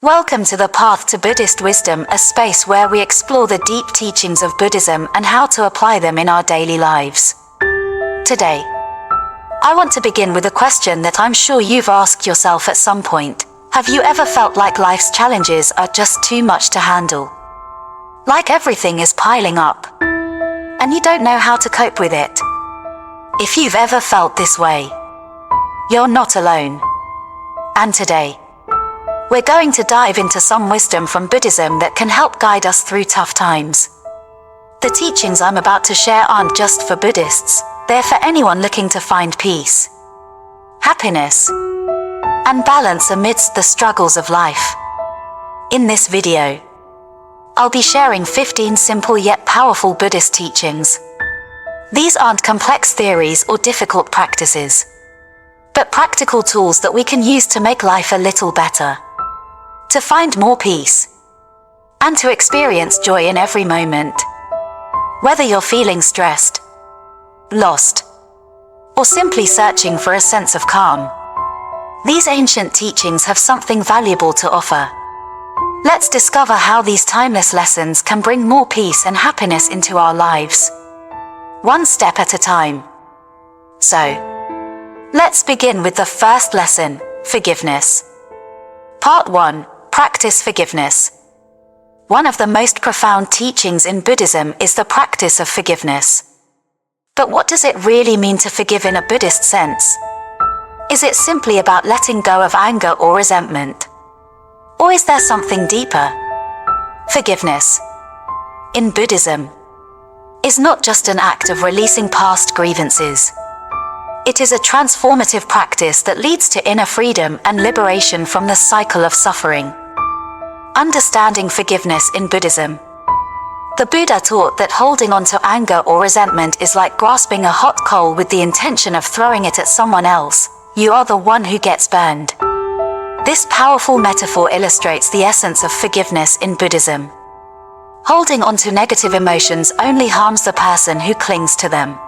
Welcome to the Path to Buddhist Wisdom, a space where we explore the deep teachings of Buddhism and how to apply them in our daily lives. Today, I want to begin with a question that I'm sure you've asked yourself at some point. Have you ever felt like life's challenges are just too much to handle? Like everything is piling up, and you don't know how to cope with it? If you've ever felt this way, you're not alone. And today, we're going to dive into some wisdom from Buddhism that can help guide us through tough times. The teachings I'm about to share aren't just for Buddhists, they're for anyone looking to find peace, happiness, and balance amidst the struggles of life. In this video, I'll be sharing 15 simple yet powerful Buddhist teachings. These aren't complex theories or difficult practices, but practical tools that we can use to make life a little better, to find more peace, and to experience joy in every moment. Whether you're feeling stressed, lost, or simply searching for a sense of calm, these ancient teachings have something valuable to offer. Let's discover how these timeless lessons can bring more peace and happiness into our lives, one step at a time. So, let's begin with the first lesson, forgiveness. Part 1. Practice forgiveness. One of the most profound teachings in Buddhism is the practice of forgiveness. But what does it really mean to forgive in a Buddhist sense? Is it simply about letting go of anger or resentment? Or is there something deeper? Forgiveness, in Buddhism, is not just an act of releasing past grievances. It is a transformative practice that leads to inner freedom and liberation from the cycle of suffering. Understanding forgiveness in Buddhism. The Buddha taught that holding on to anger or resentment is like grasping a hot coal with the intention of throwing it at someone else. You are the one who gets burned. This powerful metaphor illustrates the essence of forgiveness in Buddhism. Holding on to negative emotions only harms the person who clings to them.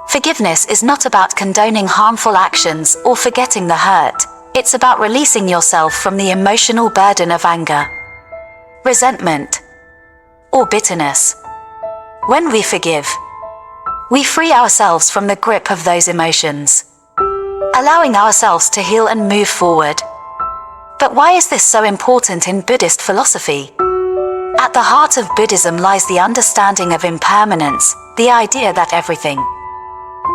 Forgiveness is not about condoning harmful actions or forgetting the hurt. It's about releasing yourself from the emotional burden of anger, resentment, or bitterness. When we forgive, we free ourselves from the grip of those emotions, allowing ourselves to heal and move forward. But why is this so important in Buddhist philosophy? At the heart of Buddhism lies the understanding of impermanence, the idea that everything,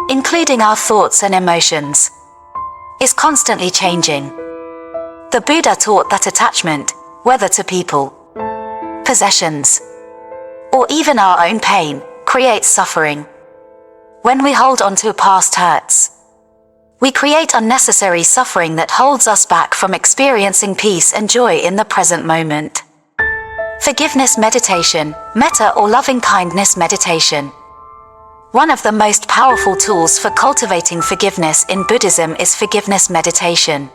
including our thoughts and emotions, is constantly changing. The Buddha taught that attachment, whether to people, possessions, or even our own pain, creates suffering. When we hold on to past hurts, we create unnecessary suffering that holds us back from experiencing peace and joy in the present moment. Forgiveness meditation, metta or loving-kindness meditation. One of the most powerful tools for cultivating forgiveness in Buddhism is forgiveness meditation,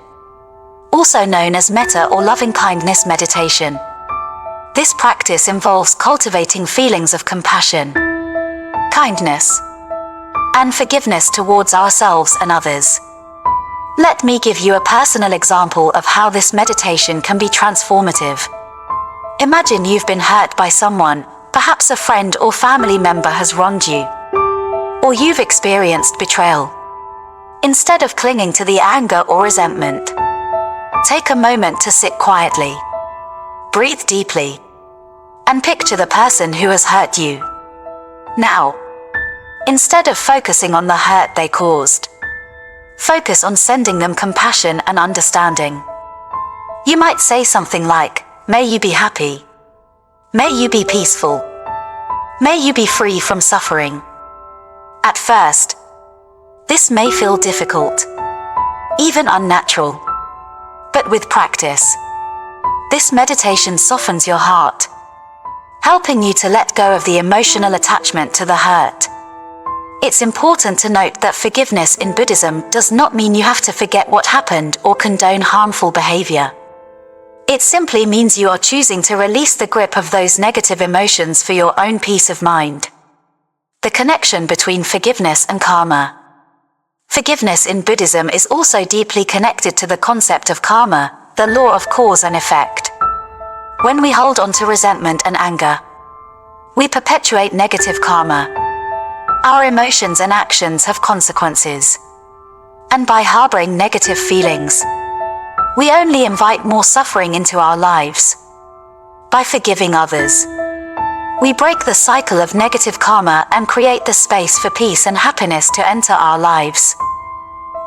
also known as metta or loving-kindness meditation. This practice involves cultivating feelings of compassion, kindness, and forgiveness towards ourselves and others. Let me give you a personal example of how this meditation can be transformative. Imagine you've been hurt by someone, perhaps a friend or family member has wronged you, or you've experienced betrayal. Instead of clinging to the anger or resentment, take a moment to sit quietly, breathe deeply, and picture the person who has hurt you. Now, instead of focusing on the hurt they caused, focus on sending them compassion and understanding. You might say something like, "May you be happy. May you be peaceful. May you be free from suffering." At first, this may feel difficult, even unnatural. But with practice, this meditation softens your heart, helping you to let go of the emotional attachment to the hurt. It's important to note that forgiveness in Buddhism does not mean you have to forget what happened or condone harmful behavior. It simply means you are choosing to release the grip of those negative emotions for your own peace of mind. The connection between forgiveness and karma. Forgiveness in Buddhism is also deeply connected to the concept of karma, the law of cause and effect. When we hold on to resentment and anger, we perpetuate negative karma. Our emotions and actions have consequences. And by harboring negative feelings, we only invite more suffering into our lives. By forgiving others, we break the cycle of negative karma and create the space for peace and happiness to enter our lives.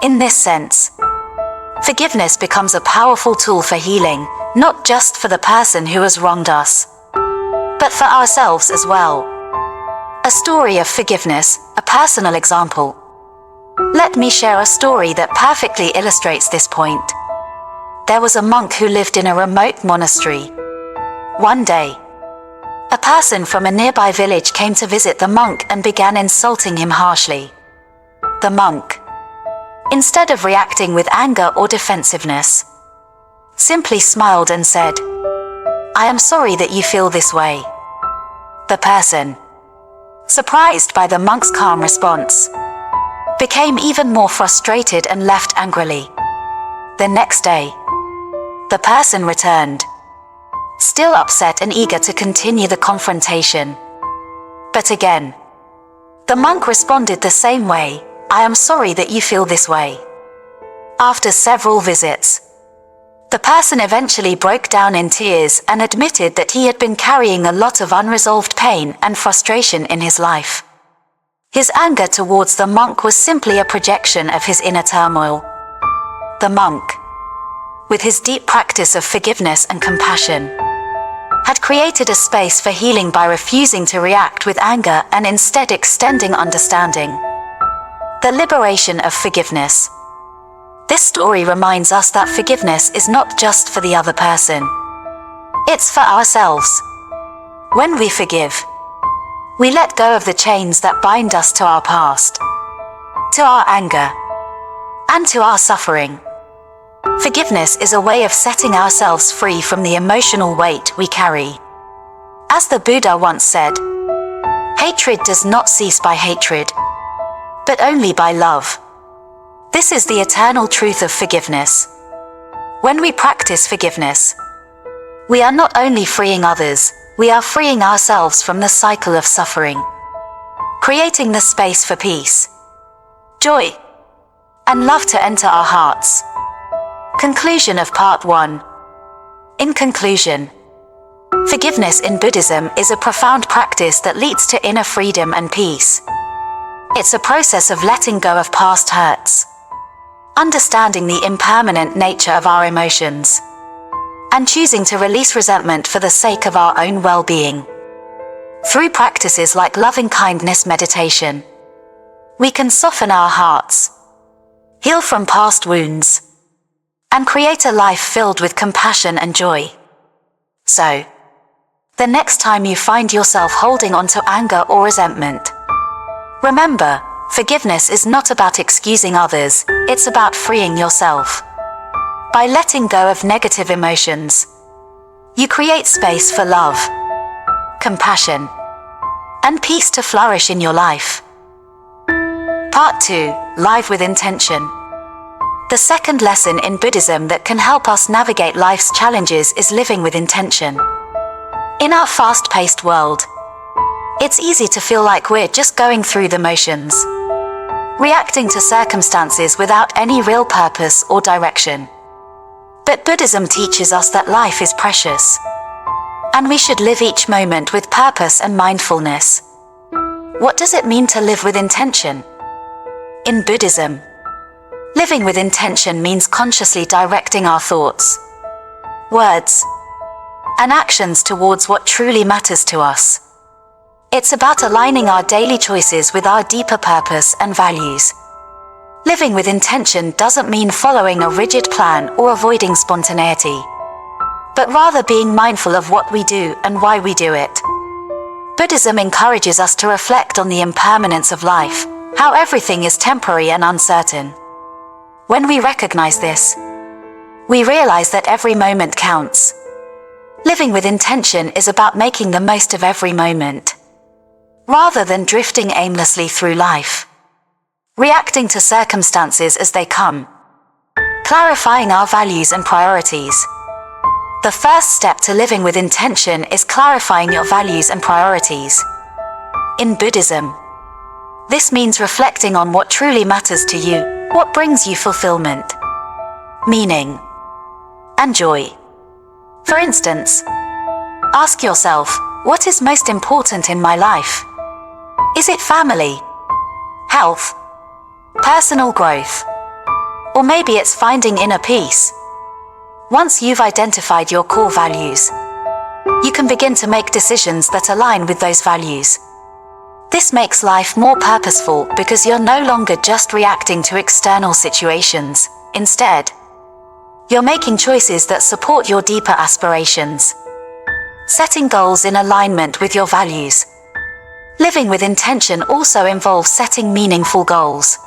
In this sense, forgiveness becomes a powerful tool for healing, not just for the person who has wronged us, but for ourselves as well. A story of forgiveness, a personal example. Let me share a story that perfectly illustrates this point. There was a monk who lived in a remote monastery. One day, a person from a nearby village came to visit the monk and began insulting him harshly. The monk, instead of reacting with anger or defensiveness, simply smiled and said, "I am sorry that you feel this way." The person, surprised by the monk's calm response, became even more frustrated and left angrily. The next day, the person returned, still upset and eager to continue the confrontation. But again, the monk responded the same way, "I am sorry that you feel this way." After several visits, the person eventually broke down in tears and admitted that he had been carrying a lot of unresolved pain and frustration in his life. His anger towards the monk was simply a projection of his inner turmoil. The monk, with his deep practice of forgiveness and compassion, had created a space for healing by refusing to react with anger and instead extending understanding. The liberation of forgiveness. This story reminds us that forgiveness is not just for the other person. It's for ourselves. When we forgive, we let go of the chains that bind us to our past, to our anger, and to our suffering. Forgiveness is a way of setting ourselves free from the emotional weight we carry. As the Buddha once said, "Hatred does not cease by hatred, but only by love." This is the eternal truth of forgiveness. When we practice forgiveness, we are not only freeing others, we are freeing ourselves from the cycle of suffering, creating the space for peace, joy, and love to enter our hearts. Conclusion of Part 1. In conclusion, forgiveness in Buddhism is a profound practice that leads to inner freedom and peace. It's a process of letting go of past hurts, understanding the impermanent nature of our emotions, and choosing to release resentment for the sake of our own well-being. Through practices like loving-kindness meditation, we can soften our hearts, heal from past wounds, and create a life filled with compassion and joy. So, the next time you find yourself holding on to anger or resentment, remember, forgiveness is not about excusing others, it's about freeing yourself. By letting go of negative emotions, you create space for love, compassion, and peace to flourish in your life. Part 2. Live with intention. The second lesson in Buddhism that can help us navigate life's challenges is living with intention. In our fast-paced world, it's easy to feel like we're just going through the motions, reacting to circumstances without any real purpose or direction. But Buddhism teaches us that life is precious, and we should live each moment with purpose and mindfulness. What does it mean to live with intention? In Buddhism, living with intention means consciously directing our thoughts, words, and actions towards what truly matters to us. It's about aligning our daily choices with our deeper purpose and values. Living with intention doesn't mean following a rigid plan or avoiding spontaneity, but rather being mindful of what we do and why we do it. Buddhism encourages us to reflect on the impermanence of life, how everything is temporary and uncertain. When we recognize this, we realize that every moment counts. Living with intention is about making the most of every moment, rather than drifting aimlessly through life, reacting to circumstances as they come. Clarifying our values and priorities. The first step to living with intention is clarifying your values and priorities. In Buddhism, this means reflecting on what truly matters to you, what brings you fulfillment, meaning, and joy. For instance, ask yourself, what is most important in my life? Is it family, health, personal growth? Or maybe it's finding inner peace. Once you've identified your core values, you can begin to make decisions that align with those values. This makes life more purposeful because you're no longer just reacting to external situations. Instead, you're making choices that support your deeper aspirations. Setting goals in alignment with your values. Living with intention also involves setting meaningful goals.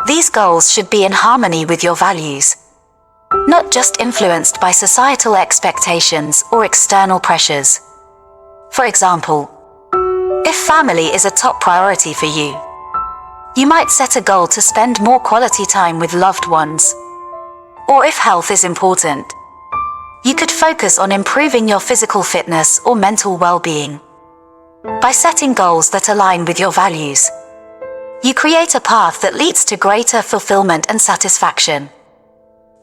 These goals should be in harmony with your values, not just influenced by societal expectations or external pressures. For example, if family is a top priority for you, you might set a goal to spend more quality time with loved ones. Or if health is important, you could focus on improving your physical fitness or mental well-being. By setting goals that align with your values, you create a path that leads to greater fulfillment and satisfaction.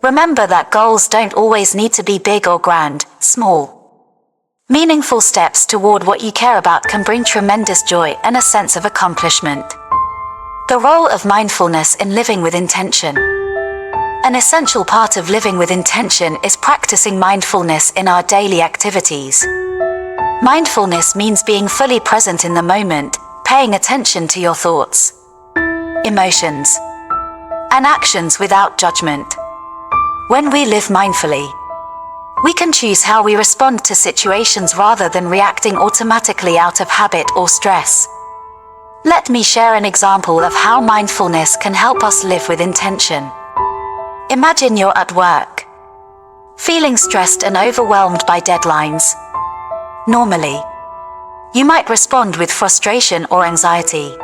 Remember that goals don't always need to be big or grand. Small, meaningful steps toward what you care about can bring tremendous joy and a sense of accomplishment. The role of mindfulness in living with intention. An essential part of living with intention is practicing mindfulness in our daily activities. Mindfulness means being fully present in the moment, paying attention to your thoughts, emotions, and actions without judgment. When we live mindfully, we can choose how we respond to situations rather than reacting automatically out of habit or stress. Let me share an example of how mindfulness can help us live with intention. Imagine you're at work, feeling stressed and overwhelmed by deadlines. Normally, you might respond with frustration or anxiety.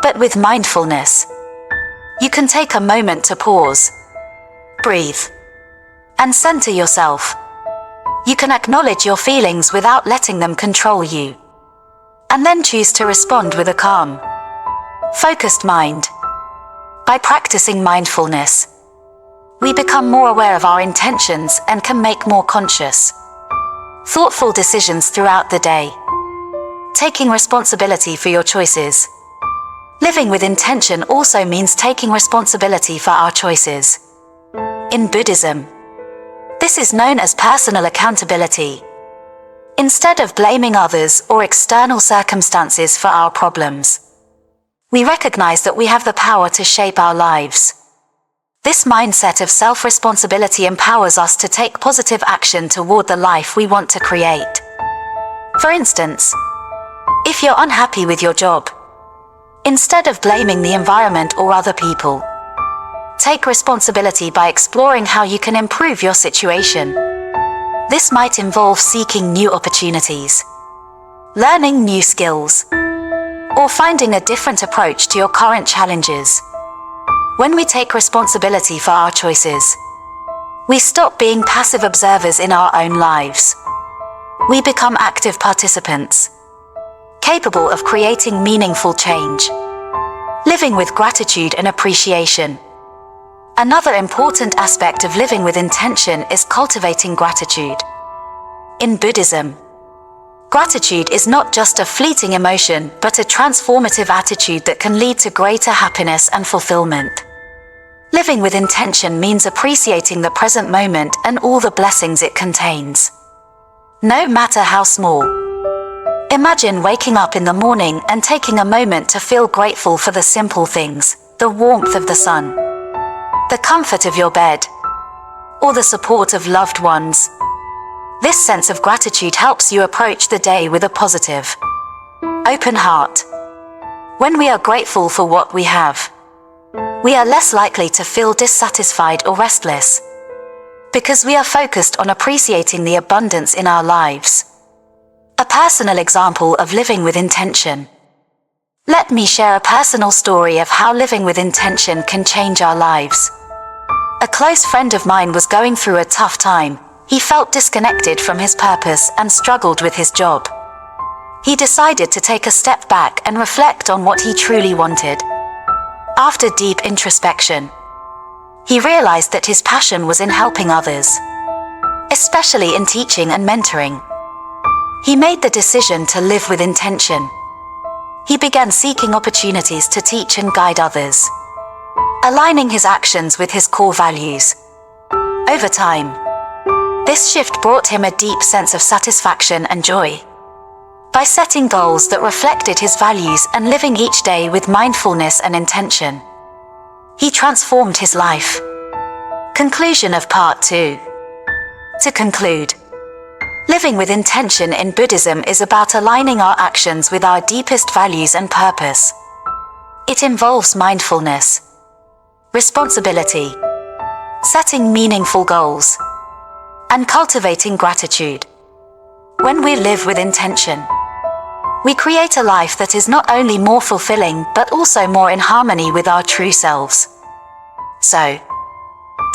But with mindfulness, you can take a moment to pause, breathe, and center yourself. You can acknowledge your feelings without letting them control you, and then choose to respond with a calm, focused mind. By practicing mindfulness, we become more aware of our intentions and can make more conscious, thoughtful decisions throughout the day. Taking responsibility for your choices. Living with intention also means taking responsibility for our choices. In Buddhism, this is known as personal accountability. Instead of blaming others or external circumstances for our problems, we recognize that we have the power to shape our lives. This mindset of self-responsibility empowers us to take positive action toward the life we want to create. For instance, if you're unhappy with your job, instead of blaming the environment or other people, take responsibility by exploring how you can improve your situation. This might involve seeking new opportunities, learning new skills, or finding a different approach to your current challenges. When we take responsibility for our choices, we stop being passive observers in our own lives. We become active participants, capable of creating meaningful change. Living with gratitude and appreciation. Another important aspect of living with intention is cultivating gratitude. In Buddhism, gratitude is not just a fleeting emotion, but a transformative attitude that can lead to greater happiness and fulfillment. Living with intention means appreciating the present moment and all the blessings it contains, no matter how small. Imagine waking up in the morning and taking a moment to feel grateful for the simple things, the warmth of the sun, the comfort of your bed, or the support of loved ones. This sense of gratitude helps you approach the day with a positive, open heart. When we are grateful for what we have, we are less likely to feel dissatisfied or restless, because we are focused on appreciating the abundance in our lives. A personal example of living with intention. Let me share a personal story of how living with intention can change our lives. A close friend of mine was going through a tough time. He felt disconnected from his purpose and struggled with his job. He decided to take a step back and reflect on what he truly wanted. After deep introspection, he realized that his passion was in helping others, especially in teaching and mentoring. He made the decision to live with intention. He began seeking opportunities to teach and guide others, aligning his actions with his core values. Over time, this shift brought him a deep sense of satisfaction and joy. By setting goals that reflected his values and living each day with mindfulness and intention, he transformed his life. Conclusion of Part 2. To conclude, living with intention in Buddhism is about aligning our actions with our deepest values and purpose. It involves mindfulness, responsibility, setting meaningful goals, and cultivating gratitude. When we live with intention, we create a life that is not only more fulfilling but also more in harmony with our true selves. So,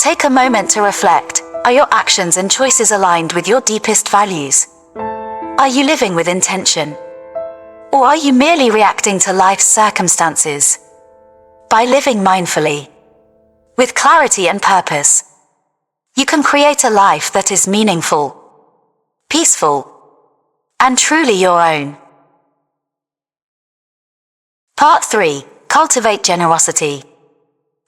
take a moment to reflect. Are your actions and choices aligned with your deepest values? Are you living with intention? Or are you merely reacting to life's circumstances? By living mindfully, with clarity and purpose, you can create a life that is meaningful, peaceful, and truly your own. Part 3. Cultivate generosity.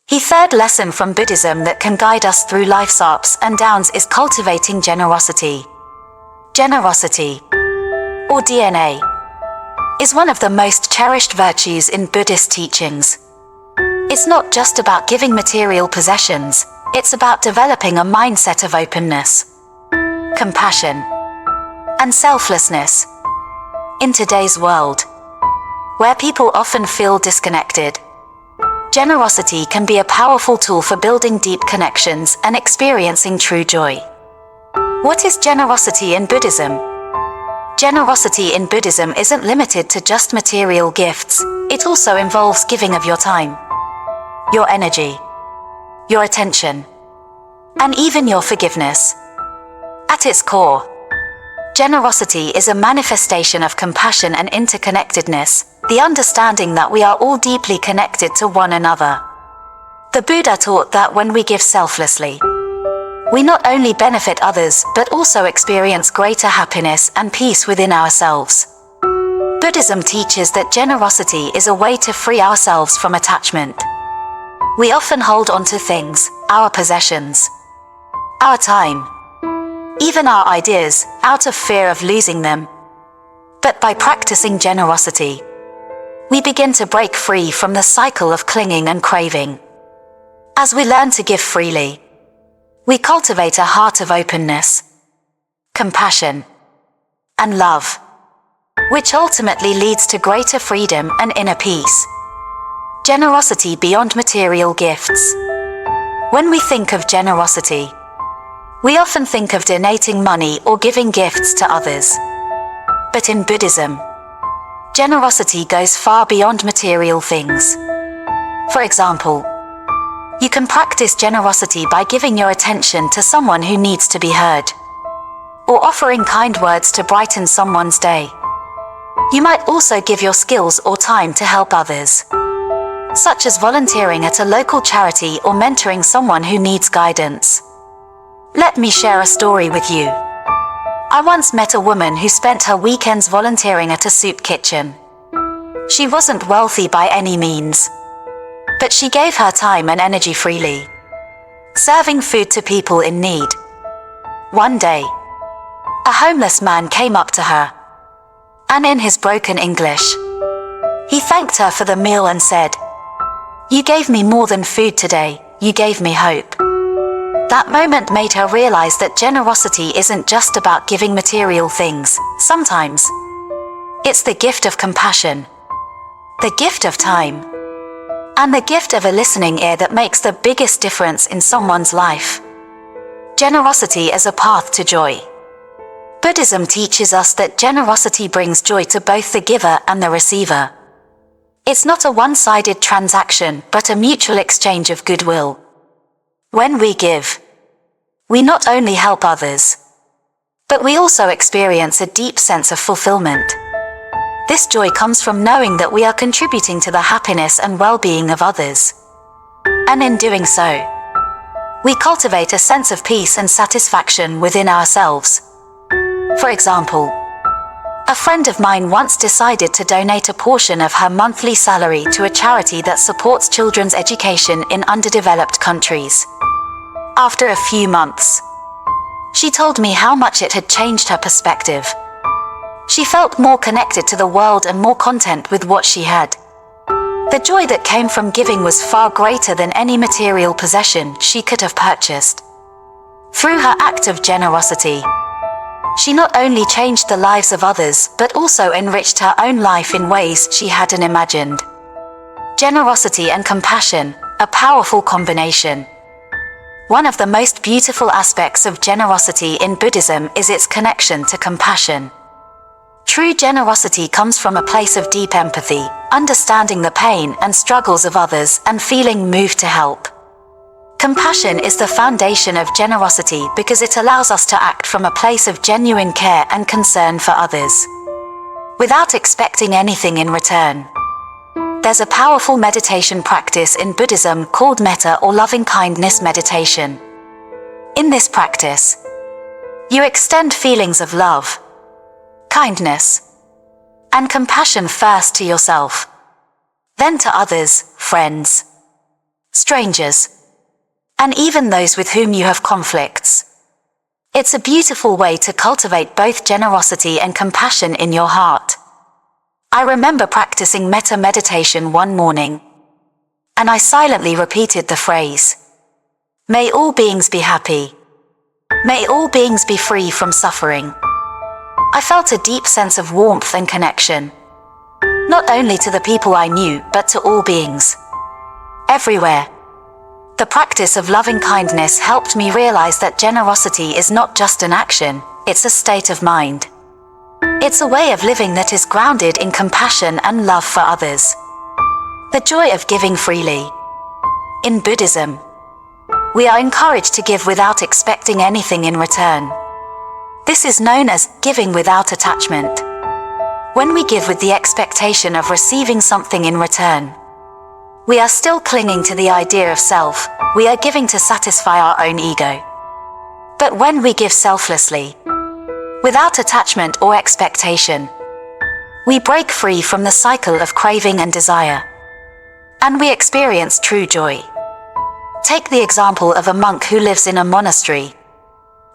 The third lesson from Buddhism that can guide us through life's ups and downs is cultivating generosity. Generosity, or DNA, is one of the most cherished virtues in Buddhist teachings. It's not just about giving material possessions, it's about developing a mindset of openness, compassion, and selflessness. In today's world, where people often feel disconnected, generosity can be a powerful tool for building deep connections and experiencing true joy. What is generosity in Buddhism? Generosity in Buddhism isn't limited to just material gifts. It also involves giving of your time, your energy, your attention, and even your forgiveness. At its core, generosity is a manifestation of compassion and interconnectedness, the understanding that we are all deeply connected to one another. The Buddha taught that when we give selflessly, we not only benefit others but also experience greater happiness and peace within ourselves. Buddhism teaches that generosity is a way to free ourselves from attachment. We often hold on to things, our possessions, our time, even our ideas, out of fear of losing them. But by practicing generosity, we begin to break free from the cycle of clinging and craving. As we learn to give freely, we cultivate a heart of openness, compassion, and love, which ultimately leads to greater freedom and inner peace. Generosity beyond material gifts. When we think of generosity, we often think of donating money or giving gifts to others. But in Buddhism, generosity goes far beyond material things. For example, you can practice generosity by giving your attention to someone who needs to be heard, or offering kind words to brighten someone's day. You might also give your skills or time to help others, such as volunteering at a local charity or mentoring someone who needs guidance. Let me share a story with you. I once met a woman who spent her weekends volunteering at a soup kitchen. She wasn't wealthy by any means, but she gave her time and energy freely, serving food to people in need. One day, a homeless man came up to her, and in his broken English, he thanked her for the meal and said, "You gave me more than food today, you gave me hope." That moment made her realize that generosity isn't just about giving material things. Sometimes, it's the gift of compassion, the gift of time, and the gift of a listening ear that makes the biggest difference in someone's life. Generosity as a path to joy. Buddhism teaches us that generosity brings joy to both the giver and the receiver. It's not a one-sided transaction, but a mutual exchange of goodwill. When we give, we not only help others, but we also experience a deep sense of fulfillment. This joy comes from knowing that we are contributing to the happiness and well-being of others. And in doing so, we cultivate a sense of peace and satisfaction within ourselves. For example, a friend of mine once decided to donate a portion of her monthly salary to a charity that supports children's education in underdeveloped countries. After a few months, she told me how much it had changed her perspective. She felt more connected to the world and more content with what she had. The joy that came from giving was far greater than any material possession she could have purchased. Through her act of generosity, she not only changed the lives of others but also enriched her own life in ways she hadn't imagined. Generosity and compassion, a powerful combination. One of the most beautiful aspects of generosity in Buddhism is its connection to compassion. True generosity comes from a place of deep empathy, understanding the pain and struggles of others and feeling moved to help. Compassion is the foundation of generosity because it allows us to act from a place of genuine care and concern for others, without expecting anything in return. There's a powerful meditation practice in Buddhism called metta or loving-kindness meditation. In this practice, you extend feelings of love, kindness, and compassion first to yourself, then to others, friends, strangers, and even those with whom you have conflicts. It's a beautiful way to cultivate both generosity and compassion in your heart. I remember practicing metta meditation one morning, and I silently repeated the phrase, "May all beings be happy. May all beings be free from suffering." I felt a deep sense of warmth and connection, not only to the people I knew, but to all beings, everywhere. The practice of loving kindness helped me realize that generosity is not just an action, it's a state of mind. It's a way of living that is grounded in compassion and love for others. The joy of giving freely. In Buddhism, we are encouraged to give without expecting anything in return. This is known as giving without attachment. When we give with the expectation of receiving something in return, we are still clinging to the idea of self, we are giving to satisfy our own ego. But when we give selflessly, without attachment or expectation, we break free from the cycle of craving and desire, and we experience true joy. Take the example of a monk who lives in a monastery.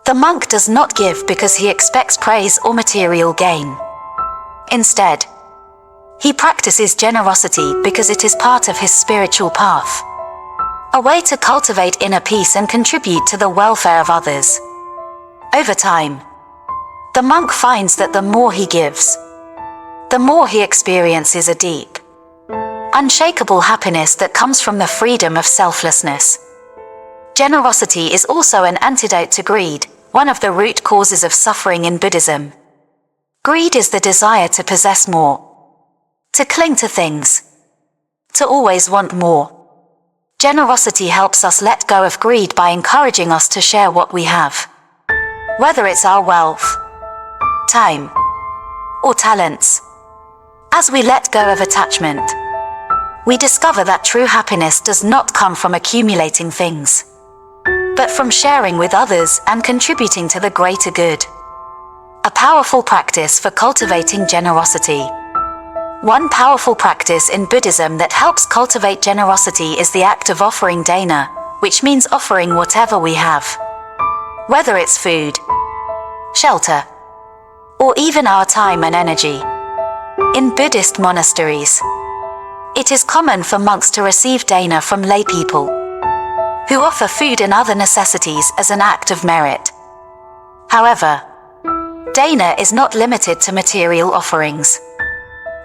The monk does not give because he expects praise or material gain. Instead, he practices generosity because it is part of his spiritual path, a way to cultivate inner peace and contribute to the welfare of others. Over time, the monk finds that the more he gives, the more he experiences a deep, unshakable happiness that comes from the freedom of selflessness. Generosity is also an antidote to greed, one of the root causes of suffering in Buddhism. Greed is the desire to possess more, to cling to things, to always want more. Generosity helps us let go of greed by encouraging us to share what we have, whether it's our wealth, time, or talents. As we let go of attachment, we discover that true happiness does not come from accumulating things, but from sharing with others and contributing to the greater good. A powerful practice for cultivating generosity. One powerful practice in Buddhism that helps cultivate generosity is the act of offering dana, which means offering whatever we have, whether it's food, shelter, or even our time and energy. In Buddhist monasteries, it is common for monks to receive dana from lay people, who offer food and other necessities as an act of merit. However, dana is not limited to material offerings.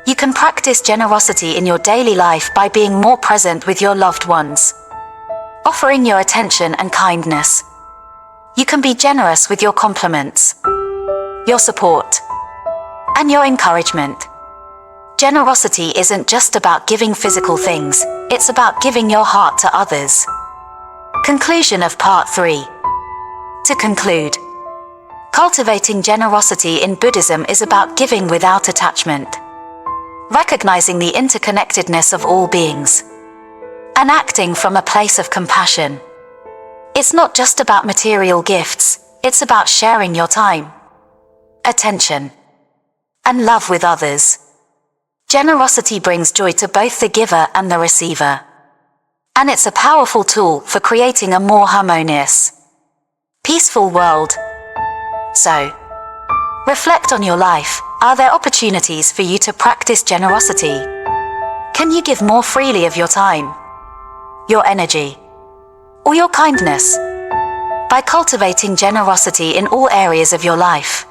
You can practice generosity in your daily life by being more present with your loved ones, offering your attention and kindness. You can be generous with your compliments, your support, and your encouragement. Generosity isn't just about giving physical things, it's about giving your heart to others. Conclusion of Part 3. To conclude, cultivating generosity in Buddhism is about giving without attachment, recognizing the interconnectedness of all beings, and acting from a place of compassion. It's not just about material gifts, it's about sharing your time, attention, and love with others. Generosity brings joy to both the giver and the receiver, and it's a powerful tool for creating a more harmonious, peaceful world. So, reflect on your life. Are there opportunities for you to practice generosity? Can you give more freely of your time, your energy, or your kindness? By cultivating generosity in all areas of your life,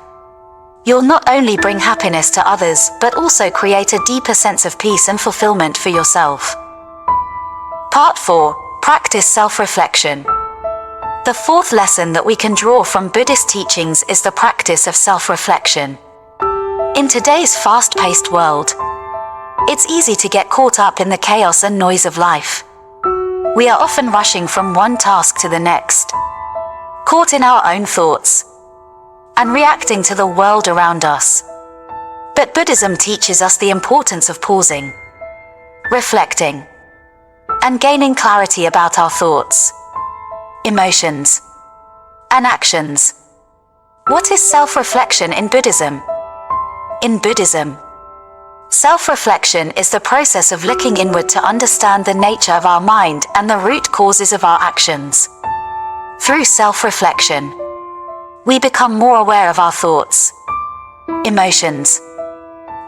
you'll not only bring happiness to others, but also create a deeper sense of peace and fulfillment for yourself. Part 4. Practice self-reflection. The fourth lesson that we can draw from Buddhist teachings is the practice of self-reflection. In today's fast-paced world, it's easy to get caught up in the chaos and noise of life. We are often rushing from one task to the next, caught in our own thoughts, and reacting to the world around us. But Buddhism teaches us the importance of pausing, reflecting, and gaining clarity about our thoughts, emotions, and actions. What is self-reflection in Buddhism? In Buddhism, self-reflection is the process of looking inward to understand the nature of our mind and the root causes of our actions. Through self-reflection, we become more aware of our thoughts, emotions,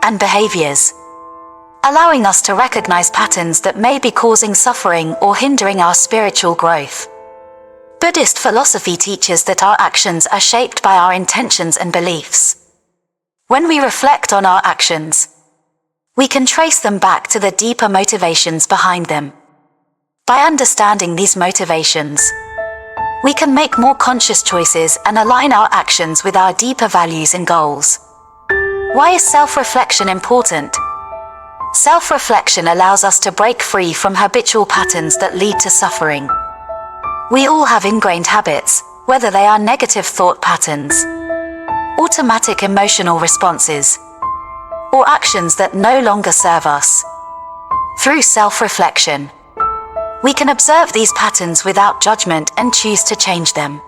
and behaviors, allowing us to recognize patterns that may be causing suffering or hindering our spiritual growth. Buddhist philosophy teaches that our actions are shaped by our intentions and beliefs. When we reflect on our actions, we can trace them back to the deeper motivations behind them. By understanding these motivations, we can make more conscious choices and align our actions with our deeper values and goals. Why is self-reflection important? Self-reflection allows us to break free from habitual patterns that lead to suffering. We all have ingrained habits, whether they are negative thought patterns, automatic emotional responses, or actions that no longer serve us. Through self-reflection, we can observe these patterns without judgment and choose to change them.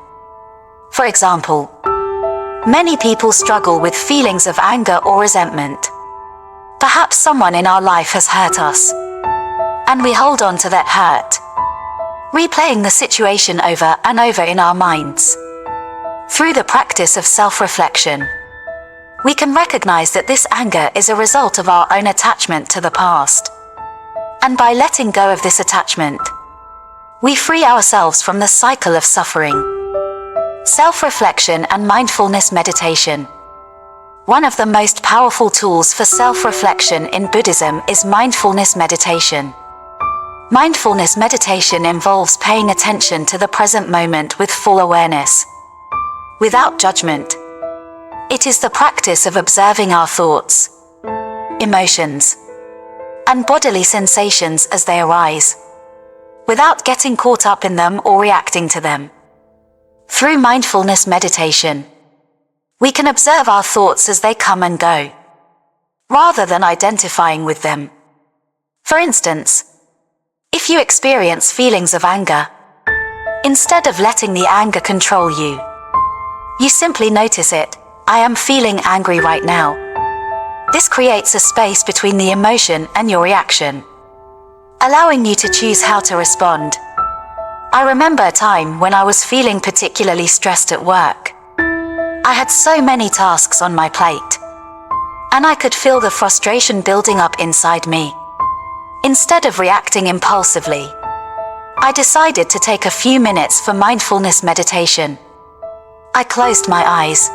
For example, many people struggle with feelings of anger or resentment. Perhaps someone in our life has hurt us, and we hold on to that hurt, replaying the situation over and over in our minds. Through the practice of self-reflection, we can recognize that this anger is a result of our own attachment to the past. And by letting go of this attachment, we free ourselves from the cycle of suffering. Self-reflection and mindfulness meditation. One of the most powerful tools for self-reflection in Buddhism is mindfulness meditation. Mindfulness meditation involves paying attention to the present moment with full awareness, without judgment. It is the practice of observing our thoughts, emotions, and bodily sensations as they arise, without getting caught up in them or reacting to them. Through mindfulness meditation, we can observe our thoughts as they come and go, rather than identifying with them. For instance, if you experience feelings of anger, instead of letting the anger control you, you simply notice it. I am feeling angry right now. This creates a space between the emotion and your reaction, allowing you to choose how to respond. I remember a time when I was feeling particularly stressed at work. I had so many tasks on my plate, and I could feel the frustration building up inside me. Instead of reacting impulsively, I decided to take a few minutes for mindfulness meditation. I closed my eyes,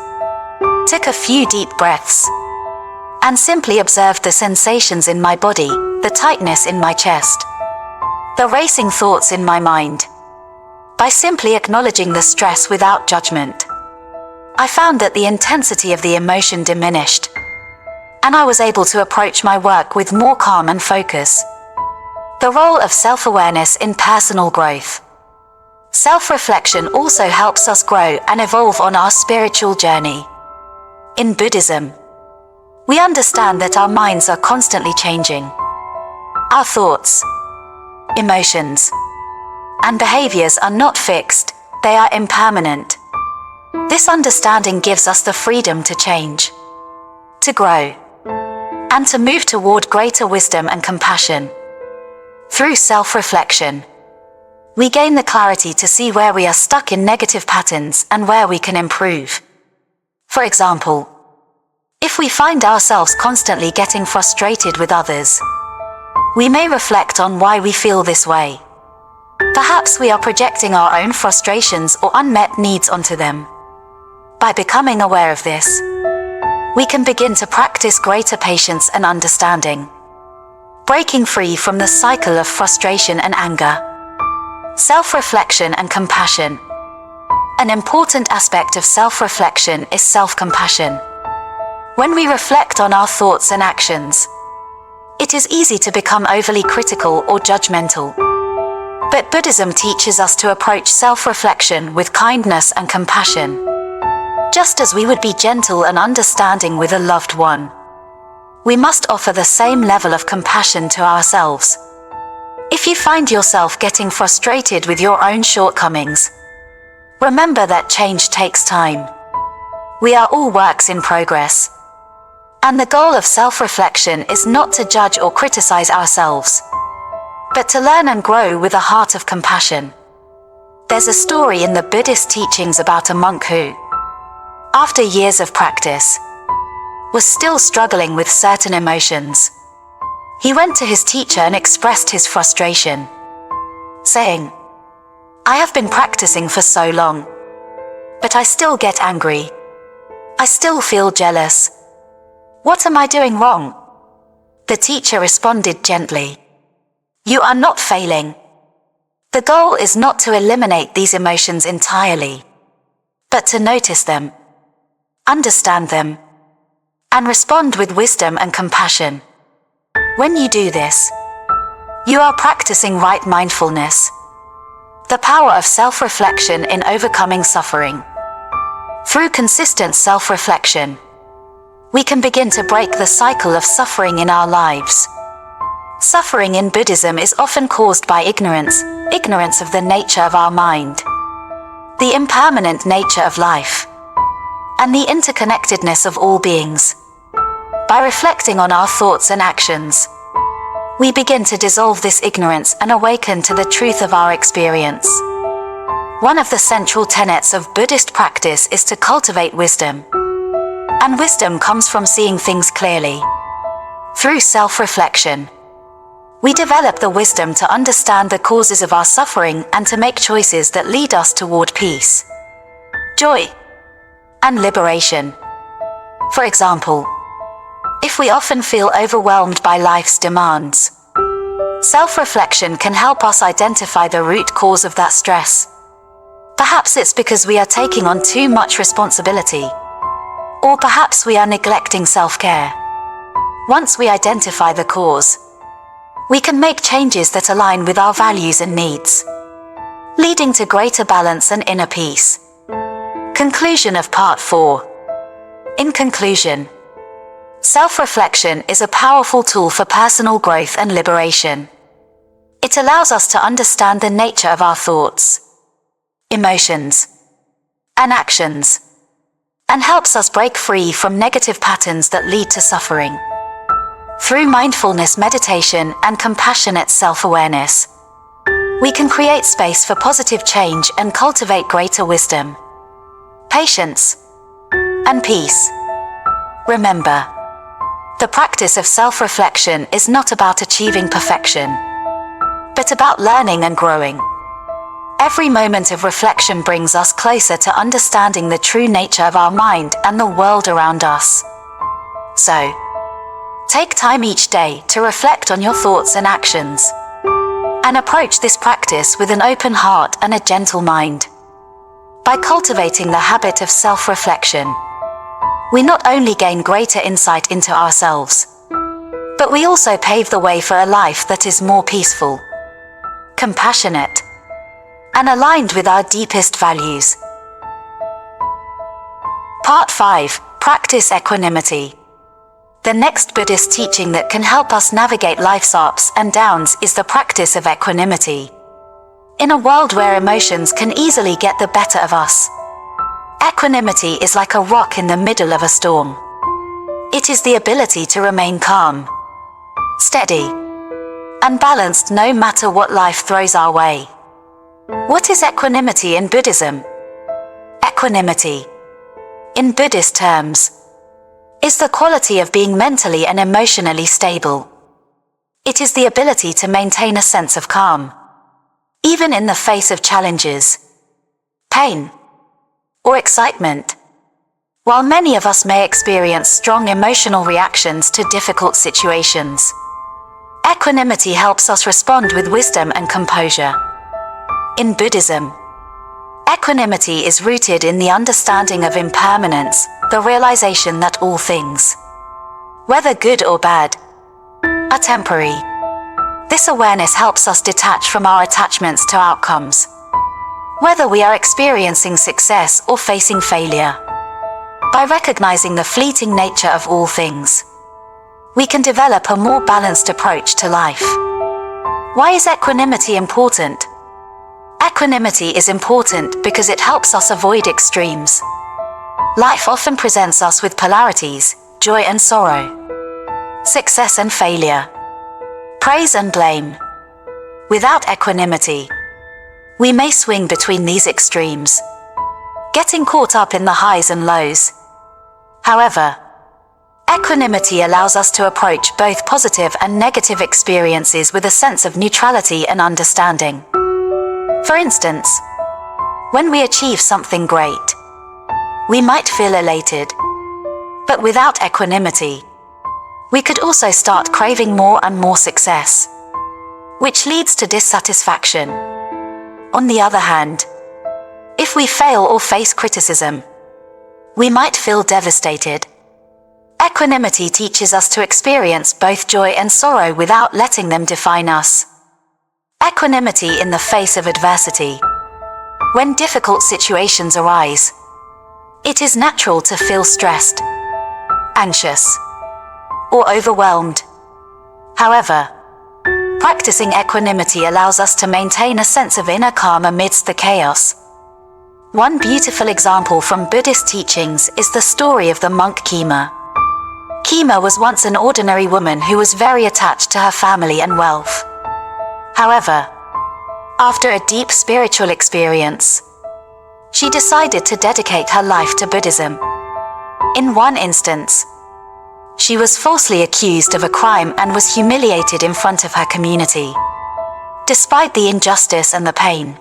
took a few deep breaths, and simply observed the sensations in my body, the tightness in my chest, the racing thoughts in my mind. By simply acknowledging the stress without judgment, I found that the intensity of the emotion diminished, and I was able to approach my work with more calm and focus. The role of self-awareness in personal growth. Self-reflection also helps us grow and evolve on our spiritual journey. In Buddhism, we understand that our minds are constantly changing. Our thoughts, emotions, and behaviors are not fixed, they are impermanent. This understanding gives us the freedom to change, to grow, and to move toward greater wisdom and compassion. Through self-reflection, we gain the clarity to see where we are stuck in negative patterns and where we can improve. For example, if we find ourselves constantly getting frustrated with others, we may reflect on why we feel this way. Perhaps we are projecting our own frustrations or unmet needs onto them. By becoming aware of this, we can begin to practice greater patience and understanding, breaking free from the cycle of frustration and anger. Self-reflection and compassion. An important aspect of self-reflection is self-compassion. When we reflect on our thoughts and actions, it is easy to become overly critical or judgmental. But Buddhism teaches us to approach self-reflection with kindness and compassion, just as we would be gentle and understanding with a loved one. We must offer the same level of compassion to ourselves. If you find yourself getting frustrated with your own shortcomings, remember that change takes time. We are all works in progress. And the goal of self-reflection is not to judge or criticize ourselves, but to learn and grow with a heart of compassion. There's a story in the Buddhist teachings about a monk who, after years of practice, was still struggling with certain emotions. He went to his teacher and expressed his frustration, saying, "I have been practicing for so long, but I still get angry. I still feel jealous. What am I doing wrong?" The teacher responded gently, "You are not failing. The goal is not to eliminate these emotions entirely, but to notice them, understand them, and respond with wisdom and compassion. When you do this, you are practicing right mindfulness, the power of self-reflection in overcoming suffering. Through consistent self-reflection, we can begin to break the cycle of suffering in our lives. Suffering in Buddhism is often caused by ignorance of the nature of our mind, the impermanent nature of life, and the interconnectedness of all beings. By reflecting on our thoughts and actions, we begin to dissolve this ignorance and awaken to the truth of our experience. One of the central tenets of Buddhist practice is to cultivate wisdom. And wisdom comes from seeing things clearly. Through self-reflection, we develop the wisdom to understand the causes of our suffering and to make choices that lead us toward peace, joy, and liberation. For example, if we often feel overwhelmed by life's demands, self-reflection can help us identify the root cause of that stress. Perhaps it's because we are taking on too much responsibility, or perhaps we are neglecting self-care. Once we identify the cause, we can make changes that align with our values and needs, leading to greater balance and inner peace. Conclusion of Part 4. In conclusion, self-reflection is a powerful tool for personal growth and liberation. It allows us to understand the nature of our thoughts, emotions, and actions, and helps us break free from negative patterns that lead to suffering. Through mindfulness meditation and compassionate self-awareness, we can create space for positive change and cultivate greater wisdom, patience, and peace. Remember, the practice of self-reflection is not about achieving perfection, but about learning and growing. Every moment of reflection brings us closer to understanding the true nature of our mind and the world around us. So, take time each day to reflect on your thoughts and actions, and approach this practice with an open heart and a gentle mind. By cultivating the habit of self-reflection, we not only gain greater insight into ourselves, but we also pave the way for a life that is more peaceful, compassionate, and aligned with our deepest values. Part 5. Practice equanimity. The next Buddhist teaching that can help us navigate life's ups and downs is the practice of equanimity. In a world where emotions can easily get the better of us, equanimity is like a rock in the middle of a storm. It is the ability to remain calm, steady, and balanced no matter what life throws our way. What is equanimity in Buddhism? Equanimity, in Buddhist terms, is the quality of being mentally and emotionally stable. It is the ability to maintain a sense of calm, even in the face of challenges, pain, or excitement. While many of us may experience strong emotional reactions to difficult situations, equanimity helps us respond with wisdom and composure. In Buddhism, equanimity is rooted in the understanding of impermanence, the realization that all things, whether good or bad, are temporary. This awareness helps us detach from our attachments to outcomes, whether we are experiencing success or facing failure. By recognizing the fleeting nature of all things, we can develop a more balanced approach to life. Why is equanimity important? Equanimity is important because it helps us avoid extremes. Life often presents us with polarities, joy and sorrow, success and failure, praise and blame. Without equanimity, we may swing between these extremes, getting caught up in the highs and lows. However, equanimity allows us to approach both positive and negative experiences with a sense of neutrality and understanding. For instance, when we achieve something great, we might feel elated. But without equanimity, we could also start craving more and more success, which leads to dissatisfaction. On the other hand, if we fail or face criticism, we might feel devastated. Equanimity teaches us to experience both joy and sorrow without letting them define us. Equanimity in the face of adversity. When difficult situations arise, it is natural to feel stressed, anxious, or overwhelmed. However, practicing equanimity allows us to maintain a sense of inner calm amidst the chaos. One beautiful example from Buddhist teachings is the story of the monk Khema. Khema was once an ordinary woman who was very attached to her family and wealth. However, after a deep spiritual experience, she decided to dedicate her life to Buddhism. In one instance, she was falsely accused of a crime and was humiliated in front of her community. Despite the injustice and the pain,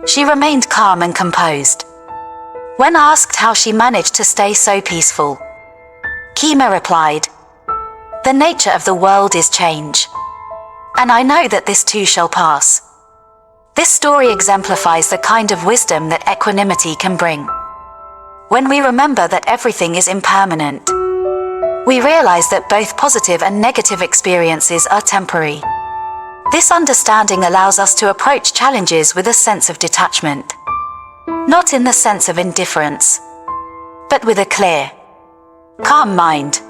she remained calm and composed. When asked how she managed to stay so peaceful, Khema replied, "The nature of the world is change, and I know that this too shall pass." This story exemplifies the kind of wisdom that equanimity can bring. When we remember that everything is impermanent, we realize that both positive and negative experiences are temporary. This understanding allows us to approach challenges with a sense of detachment, not in the sense of indifference, but with a clear, calm mind.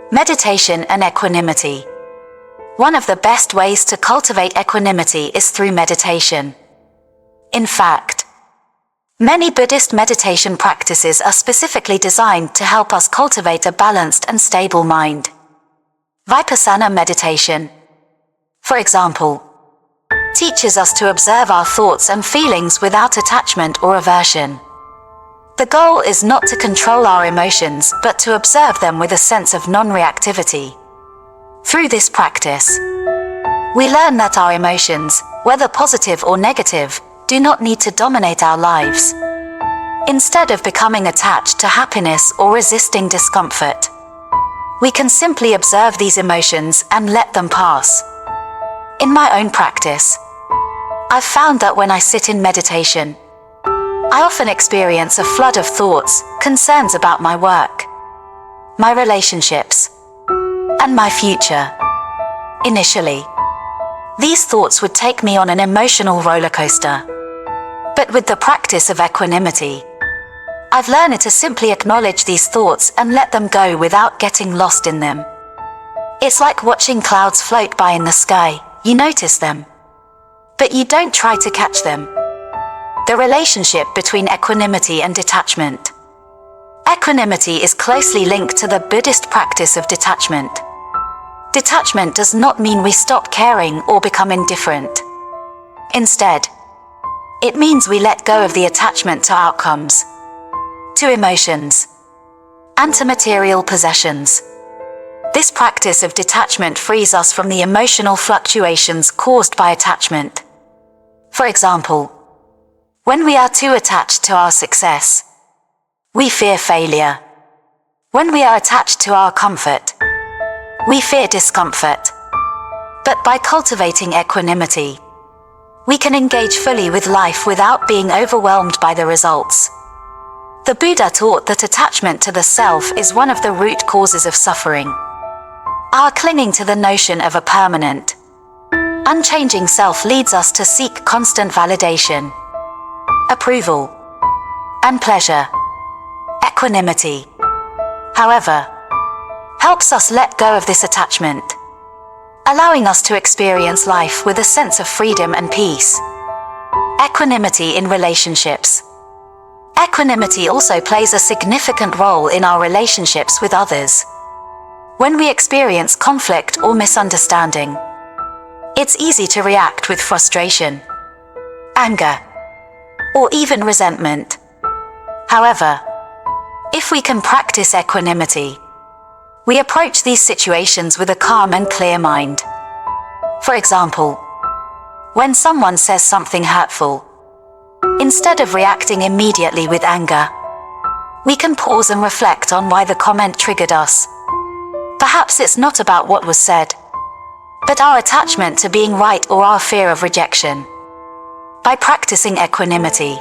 Meditation and equanimity. One of the best ways to cultivate equanimity is through meditation. In fact, many Buddhist meditation practices are specifically designed to help us cultivate a balanced and stable mind. Vipassana meditation, for example, teaches us to observe our thoughts and feelings without attachment or aversion. The goal is not to control our emotions, but to observe them with a sense of non-reactivity. Through this practice, we learn that our emotions, whether positive or negative, do not need to dominate our lives. Instead of becoming attached to happiness or resisting discomfort, we can simply observe these emotions and let them pass. In my own practice, I've found that when I sit in meditation, I often experience a flood of thoughts, concerns about my work, my relationships, and my future. Initially, these thoughts would take me on an emotional roller coaster. But with the practice of equanimity, I've learned to simply acknowledge these thoughts and let them go without getting lost in them. It's like watching clouds float by in the sky. You notice them, but you don't try to catch them. The relationship between equanimity and detachment. Equanimity is closely linked to the Buddhist practice of detachment. Detachment does not mean we stop caring or become indifferent. Instead, it means we let go of the attachment to outcomes, to emotions, and to material possessions. This practice of detachment frees us from the emotional fluctuations caused by attachment. For example, when we are too attached to our success, we fear failure. When we are attached to our comfort, we fear discomfort. But by cultivating equanimity, we can engage fully with life without being overwhelmed by the results. The Buddha taught that attachment to the self is one of the root causes of suffering. Our clinging to the notion of a permanent, unchanging self leads us to seek constant validation, approval, and pleasure. Equanimity, however, helps us let go of this attachment, allowing us to experience life with a sense of freedom and peace. Equanimity in relationships. Equanimity also plays a significant role in our relationships with others. When we experience conflict or misunderstanding, it's easy to react with frustration, anger, or even resentment. However, if we can practice equanimity, we approach these situations with a calm and clear mind. For example, when someone says something hurtful, instead of reacting immediately with anger, we can pause and reflect on why the comment triggered us. Perhaps it's not about what was said, but our attachment to being right or our fear of rejection. By practicing equanimity,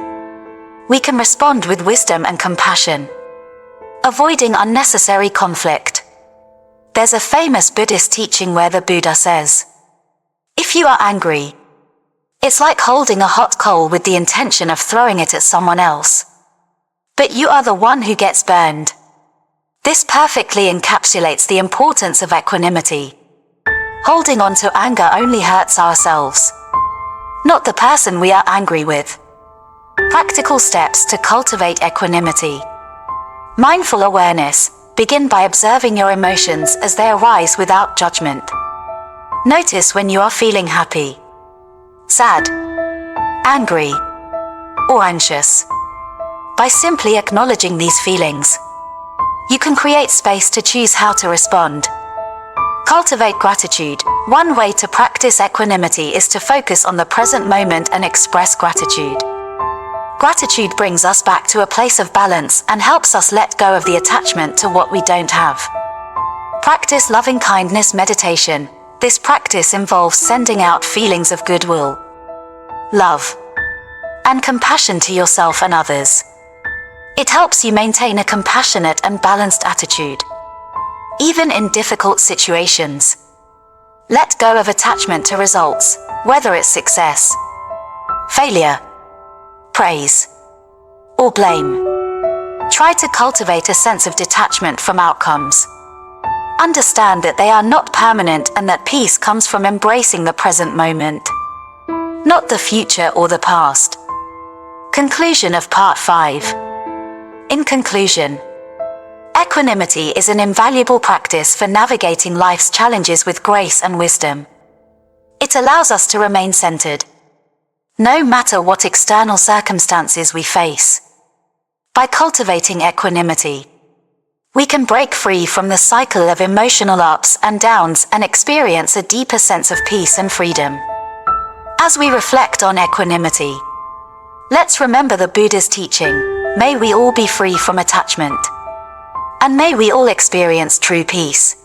we can respond with wisdom and compassion, avoiding unnecessary conflict. There's a famous Buddhist teaching where the Buddha says, "If you are angry, it's like holding a hot coal with the intention of throwing it at someone else, but you are the one who gets burned." This perfectly encapsulates the importance of equanimity. Holding on to anger only hurts ourselves, not the person we are angry with. Practical steps to cultivate equanimity. Mindful awareness. Begin by observing your emotions as they arise without judgment. Notice when you are feeling happy, sad, angry, or anxious. By simply acknowledging these feelings, you can create space to choose how to respond. Cultivate gratitude. One way to practice equanimity is to focus on the present moment and express gratitude. Gratitude brings us back to a place of balance and helps us let go of the attachment to what we don't have. Practice loving-kindness meditation. This practice involves sending out feelings of goodwill, love, and compassion to yourself and others. It helps you maintain a compassionate and balanced attitude, even in difficult situations. Let go of attachment to results, whether it's success, failure, praise, or blame. Try to cultivate a sense of detachment from outcomes. Understand that they are not permanent and that peace comes from embracing the present moment, not the future or the past. Conclusion of Part 5. In conclusion, equanimity is an invaluable practice for navigating life's challenges with grace and wisdom. It allows us to remain centered, no matter what external circumstances we face. By cultivating equanimity, we can break free from the cycle of emotional ups and downs and experience a deeper sense of peace and freedom. As we reflect on equanimity, let's remember the Buddha's teaching, may we all be free from attachment, and may we all experience true peace.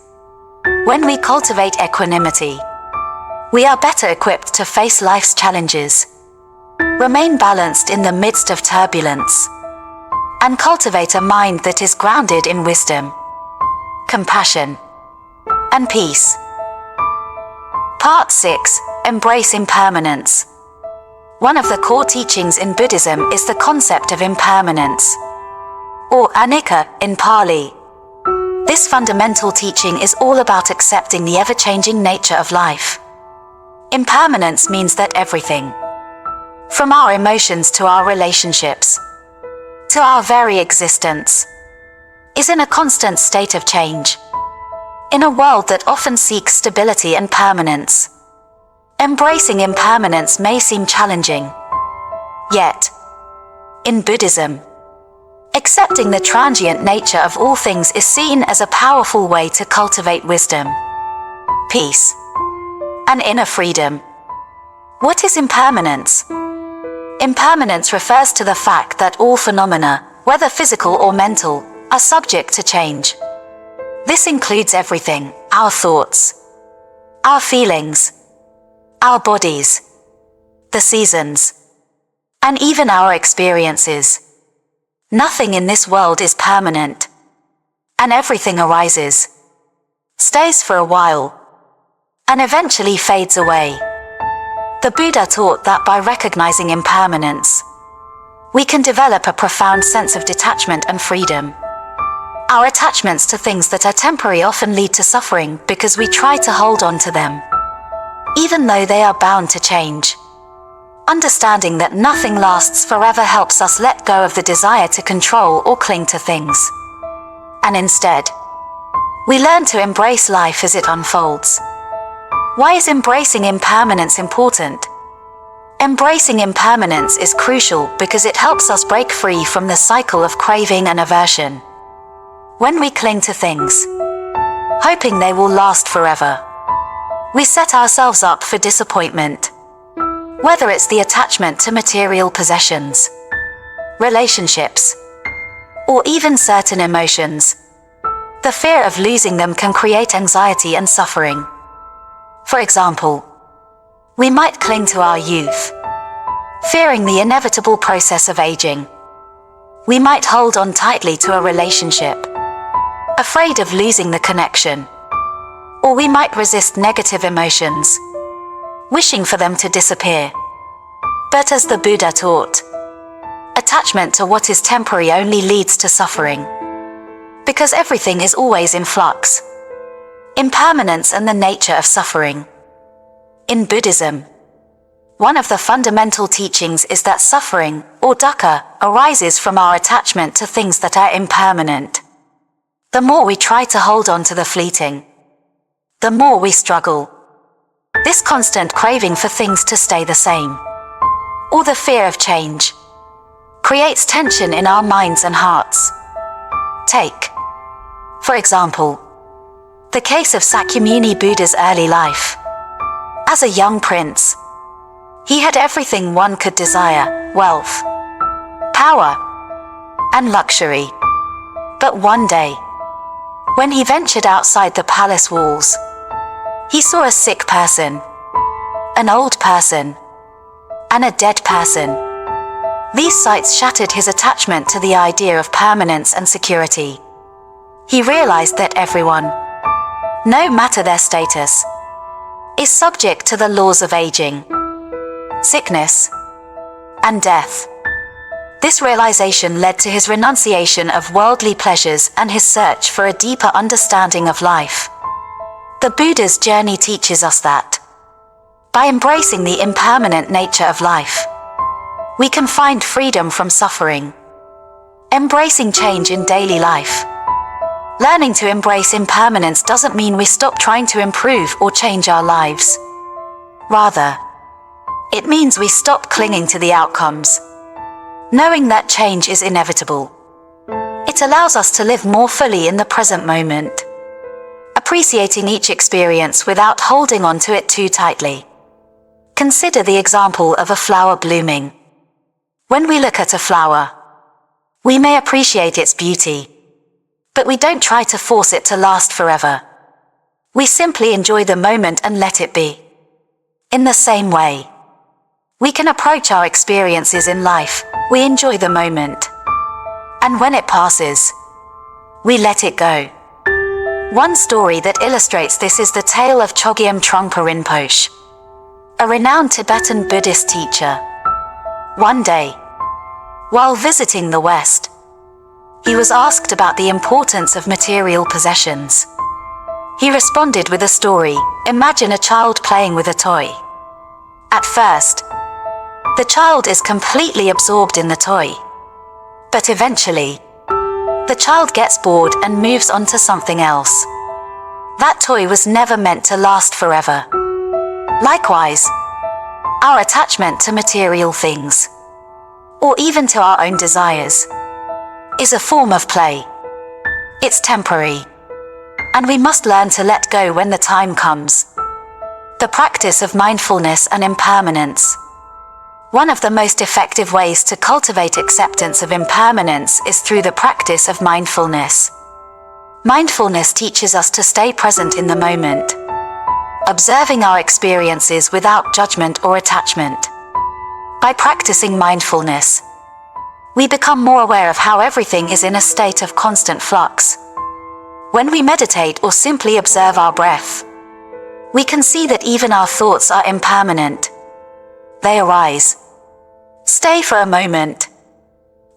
When we cultivate equanimity, we are better equipped to face life's challenges, remain balanced in the midst of turbulence, and cultivate a mind that is grounded in wisdom, compassion, and peace. Part 6. Embrace impermanence. One of the core teachings in Buddhism is the concept of impermanence, or anicca in Pali. This fundamental teaching is all about accepting the ever-changing nature of life. Impermanence means that everything, from our emotions to our relationships, to our very existence, is in a constant state of change. In a world that often seeks stability and permanence, embracing impermanence may seem challenging. Yet, in Buddhism, accepting the transient nature of all things is seen as a powerful way to cultivate wisdom, peace, and inner freedom. What is impermanence? Impermanence refers to the fact that all phenomena, whether physical or mental, are subject to change. This includes everything: our thoughts, our feelings, our bodies, the seasons, and even our experiences. Nothing in this world is permanent, and everything arises, stays for a while, and eventually fades away. The Buddha taught that by recognizing impermanence, we can develop a profound sense of detachment and freedom. Our attachments to things that are temporary often lead to suffering because we try to hold on to them, even though they are bound to change. Understanding that nothing lasts forever helps us let go of the desire to control or cling to things. And instead, we learn to embrace life as it unfolds. Why is embracing impermanence important? Embracing impermanence is crucial because it helps us break free from the cycle of craving and aversion. When we cling to things, hoping they will last forever, we set ourselves up for disappointment. Whether it's the attachment to material possessions, relationships, or even certain emotions, the fear of losing them can create anxiety and suffering. For example, we might cling to our youth, fearing the inevitable process of aging. We might hold on tightly to a relationship, afraid of losing the connection. Or we might resist negative emotions, wishing for them to disappear. But as the Buddha taught, attachment to what is temporary only leads to suffering, because everything is always in flux. Impermanence and the nature of suffering. In Buddhism, one of the fundamental teachings is that suffering, or dukkha, arises from our attachment to things that are impermanent. The more we try to hold on to the fleeting, the more we struggle. This constant craving for things to stay the same, or the fear of change, creates tension in our minds and hearts. Take, for example, the case of Sakyamuni Buddha's early life. As a young prince, he had everything one could desire: wealth, power, and luxury. But one day, when he ventured outside the palace walls, he saw a sick person, an old person, and a dead person. These sights shattered his attachment to the idea of permanence and security. He realized that everyone, no matter their status, is subject to the laws of aging, sickness, and death. This realization led to his renunciation of worldly pleasures and his search for a deeper understanding of life. The Buddha's journey teaches us that, by embracing the impermanent nature of life, we can find freedom from suffering. Embracing change in daily life. Learning to embrace impermanence doesn't mean we stop trying to improve or change our lives. Rather, it means we stop clinging to the outcomes, knowing that change is inevitable. It allows us to live more fully in the present moment, appreciating each experience without holding on to it too tightly. Consider the example of a flower blooming. When we look at a flower, we may appreciate its beauty, but we don't try to force it to last forever. We simply enjoy the moment and let it be. In the same way, we can approach our experiences in life. We enjoy the moment, and when it passes, we let it go. One story that illustrates this is the tale of Chogyam Trungpa Rinpoche, a renowned Tibetan Buddhist teacher. One day, while visiting the West, he was asked about the importance of material possessions. He responded with a story. Imagine a child playing with a toy. At first, the child is completely absorbed in the toy. But eventually, the child gets bored and moves on to something else. That toy was never meant to last forever. Likewise, our attachment to material things, or even to our own desires, is a form of play. It's temporary, and we must learn to let go when the time comes. The practice of mindfulness and impermanence. One of the most effective ways to cultivate acceptance of impermanence is through the practice of mindfulness. Mindfulness teaches us to stay present in the moment, observing our experiences without judgment or attachment. By practicing mindfulness, we become more aware of how everything is in a state of constant flux. When we meditate or simply observe our breath, we can see that even our thoughts are impermanent. They arise, stay for a moment,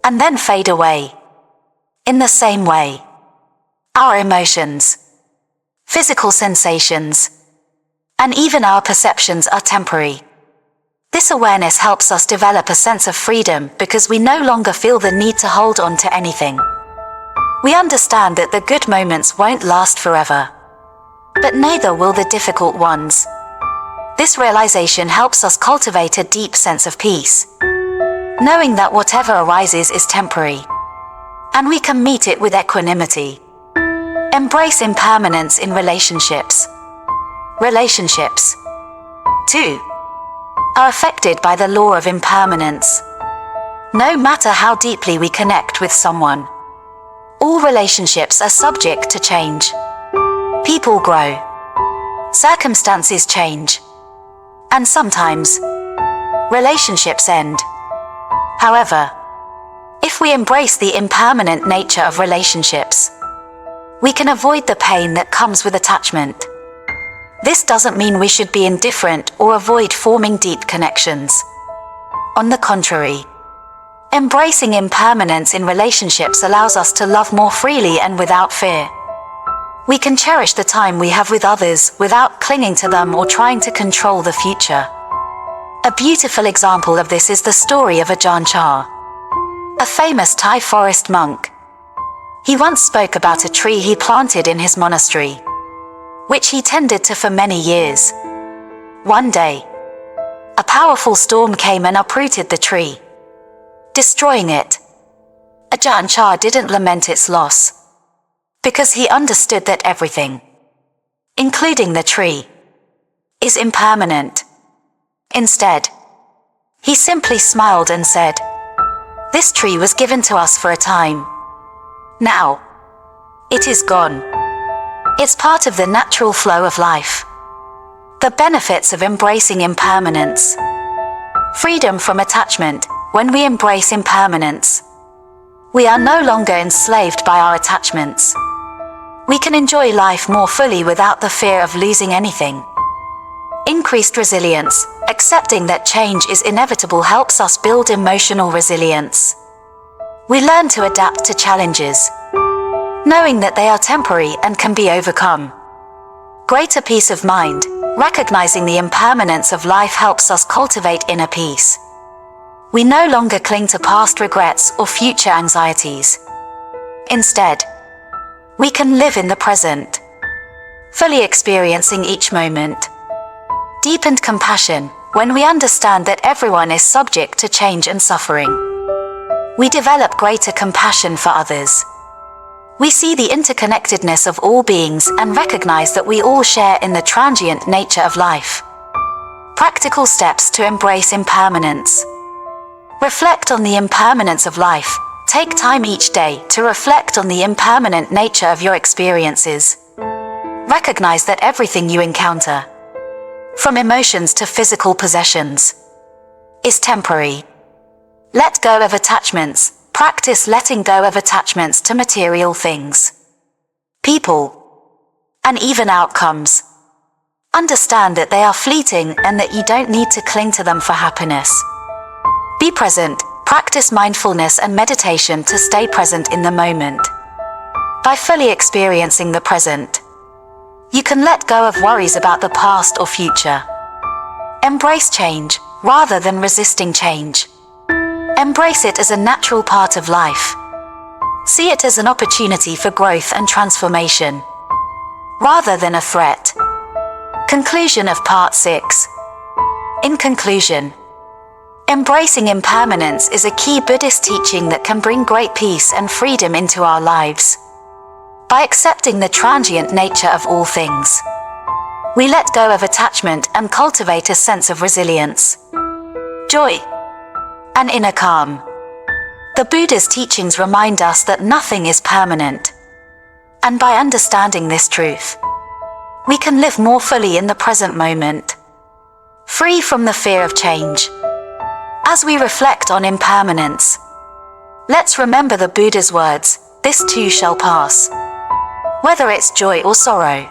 and then fade away. In the same way, our emotions, physical sensations, and even our perceptions are temporary. This awareness helps us develop a sense of freedom because we no longer feel the need to hold on to anything. We understand that the good moments won't last forever, but neither will the difficult ones. This realization helps us cultivate a deep sense of peace, knowing that whatever arises is temporary, and we can meet it with equanimity. Embrace impermanence in relationships. Relationships, too, are affected by the law of impermanence. No matter how deeply we connect with someone, all relationships are subject to change. People grow, circumstances change, and sometimes relationships end. However, if we embrace the impermanent nature of relationships, we can avoid the pain that comes with attachment. This doesn't mean we should be indifferent or avoid forming deep connections. On the contrary, embracing impermanence in relationships allows us to love more freely and without fear. We can cherish the time we have with others without clinging to them or trying to control the future. A beautiful example of this is the story of Ajahn Chah, a famous Thai forest monk. He once spoke about a tree he planted in his monastery, which he tended to for many years. One day, a powerful storm came and uprooted the tree, destroying it. Ajahn Chah didn't lament its loss, because he understood that everything, including the tree, is impermanent. Instead, he simply smiled and said, "This tree was given to us for a time. Now, it is gone. It's part of the natural flow of life." The benefits of embracing impermanence. Freedom from attachment. When we embrace impermanence, we are no longer enslaved by our attachments. We can enjoy life more fully without the fear of losing anything. Increased resilience. Accepting that change is inevitable helps us build emotional resilience. We learn to adapt to challenges, knowing that they are temporary and can be overcome. Greater peace of mind. Recognizing the impermanence of life helps us cultivate inner peace. We no longer cling to past regrets or future anxieties. Instead, we can live in the present, fully experiencing each moment. Deepened compassion. When we understand that everyone is subject to change and suffering, we develop greater compassion for others. We see the interconnectedness of all beings and recognize that we all share in the transient nature of life. Practical steps to embrace impermanence. Reflect on the impermanence of life. Take time each day to reflect on the impermanent nature of your experiences. Recognize that everything you encounter, from emotions to physical possessions, is temporary. Let go of attachments. Practice letting go of attachments to material things, people, and even outcomes. Understand that they are fleeting and that you don't need to cling to them for happiness. Be present. Practice mindfulness and meditation to stay present in the moment. By fully experiencing the present, you can let go of worries about the past or future. Embrace change, rather than resisting change. Embrace it as a natural part of life. See it as an opportunity for growth and transformation, rather than a threat. Conclusion of Part 6. In conclusion, embracing impermanence is a key Buddhist teaching that can bring great peace and freedom into our lives. By accepting the transient nature of all things, we let go of attachment and cultivate a sense of resilience, joy, and inner calm. The Buddha's teachings remind us that nothing is permanent, and by understanding this truth, we can live more fully in the present moment, free from the fear of change. As we reflect on impermanence, let's remember the Buddha's words, "This too shall pass." Whether it's joy or sorrow,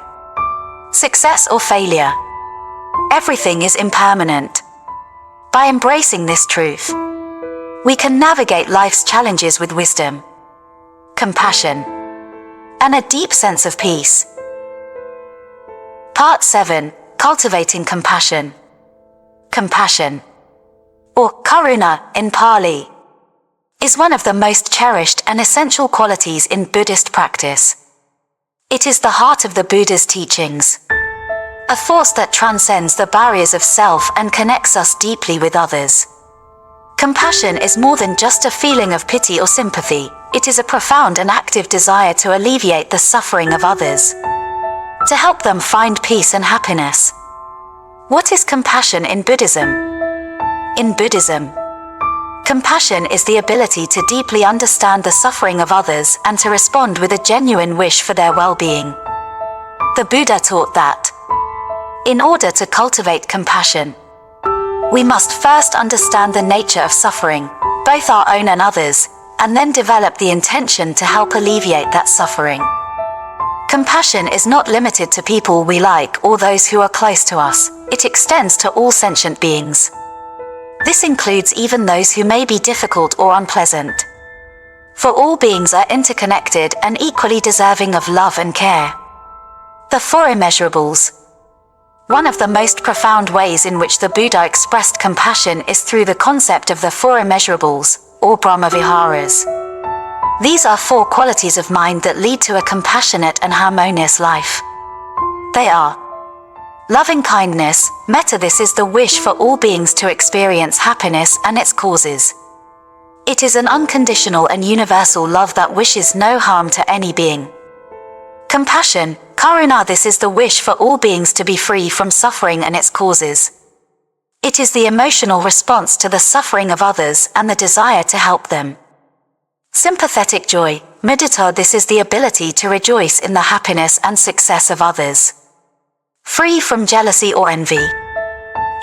success or failure, everything is impermanent. By embracing this truth, we can navigate life's challenges with wisdom, compassion, and a deep sense of peace. Part 7. Cultivating compassion. Compassion, or karuna in Pali, is one of the most cherished and essential qualities in Buddhist practice. It is the heart of the Buddha's teachings, a force that transcends the barriers of self and connects us deeply with others. Compassion is more than just a feeling of pity or sympathy. It is a profound and active desire to alleviate the suffering of others, to help them find peace and happiness. What is compassion in Buddhism? In Buddhism, compassion is the ability to deeply understand the suffering of others and to respond with a genuine wish for their well-being. The Buddha taught that, in order to cultivate compassion, we must first understand the nature of suffering, both our own and others, and then develop the intention to help alleviate that suffering. Compassion is not limited to people we like or those who are close to us. It extends to all sentient beings. This includes even those who may be difficult or unpleasant. For all beings are interconnected and equally deserving of love and care. The Four Immeasurables. One of the most profound ways in which the Buddha expressed compassion is through the concept of the Four Immeasurables, or Brahmaviharas. These are 4 qualities of mind that lead to a compassionate and harmonious life. They are loving kindness, metta. This is the wish for all beings to experience happiness and its causes. It is an unconditional and universal love that wishes no harm to any being. Compassion, karuna. This is the wish for all beings to be free from suffering and its causes. It is the emotional response to the suffering of others and the desire to help them. Sympathetic joy, mudita. This is the ability to rejoice in the happiness and success of others, free from jealousy or envy.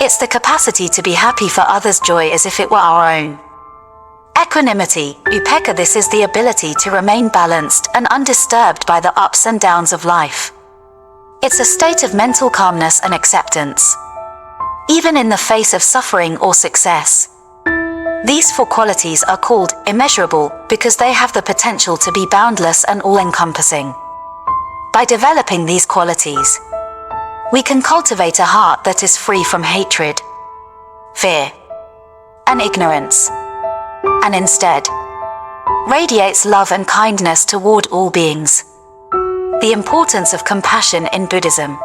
It's the capacity to be happy for others' joy as if it were our own. Equanimity, upekkha. This is the ability to remain balanced and undisturbed by the ups and downs of life. It's a state of mental calmness and acceptance, even in the face of suffering or success. These 4 qualities are called immeasurable because they have the potential to be boundless and all-encompassing. By developing these qualities, we can cultivate a heart that is free from hatred, fear, and ignorance, and instead radiates love and kindness toward all beings. The importance of compassion in Buddhism.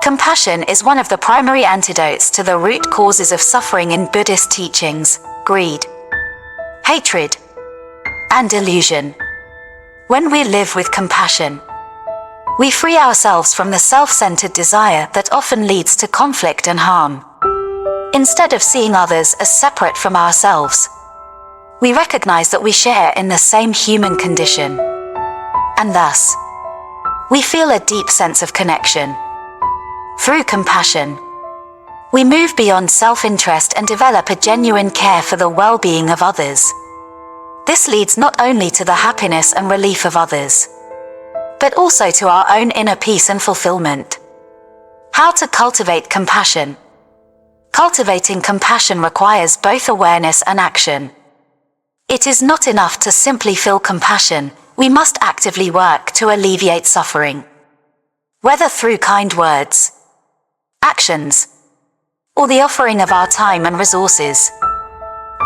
Compassion is one of the primary antidotes to the root causes of suffering in Buddhist teachings: greed, hatred, and delusion. When we live with compassion, we free ourselves from the self-centered desire that often leads to conflict and harm. Instead of seeing others as separate from ourselves, we recognize that we share in the same human condition, and thus, we feel a deep sense of connection. Through compassion, we move beyond self-interest and develop a genuine care for the well-being of others. This leads not only to the happiness and relief of others, but also to our own inner peace and fulfillment. How to cultivate compassion. Cultivating compassion requires both awareness and action. It is not enough to simply feel compassion, we must actively work to alleviate suffering. Whether through kind words, actions, or the offering of our time and resources.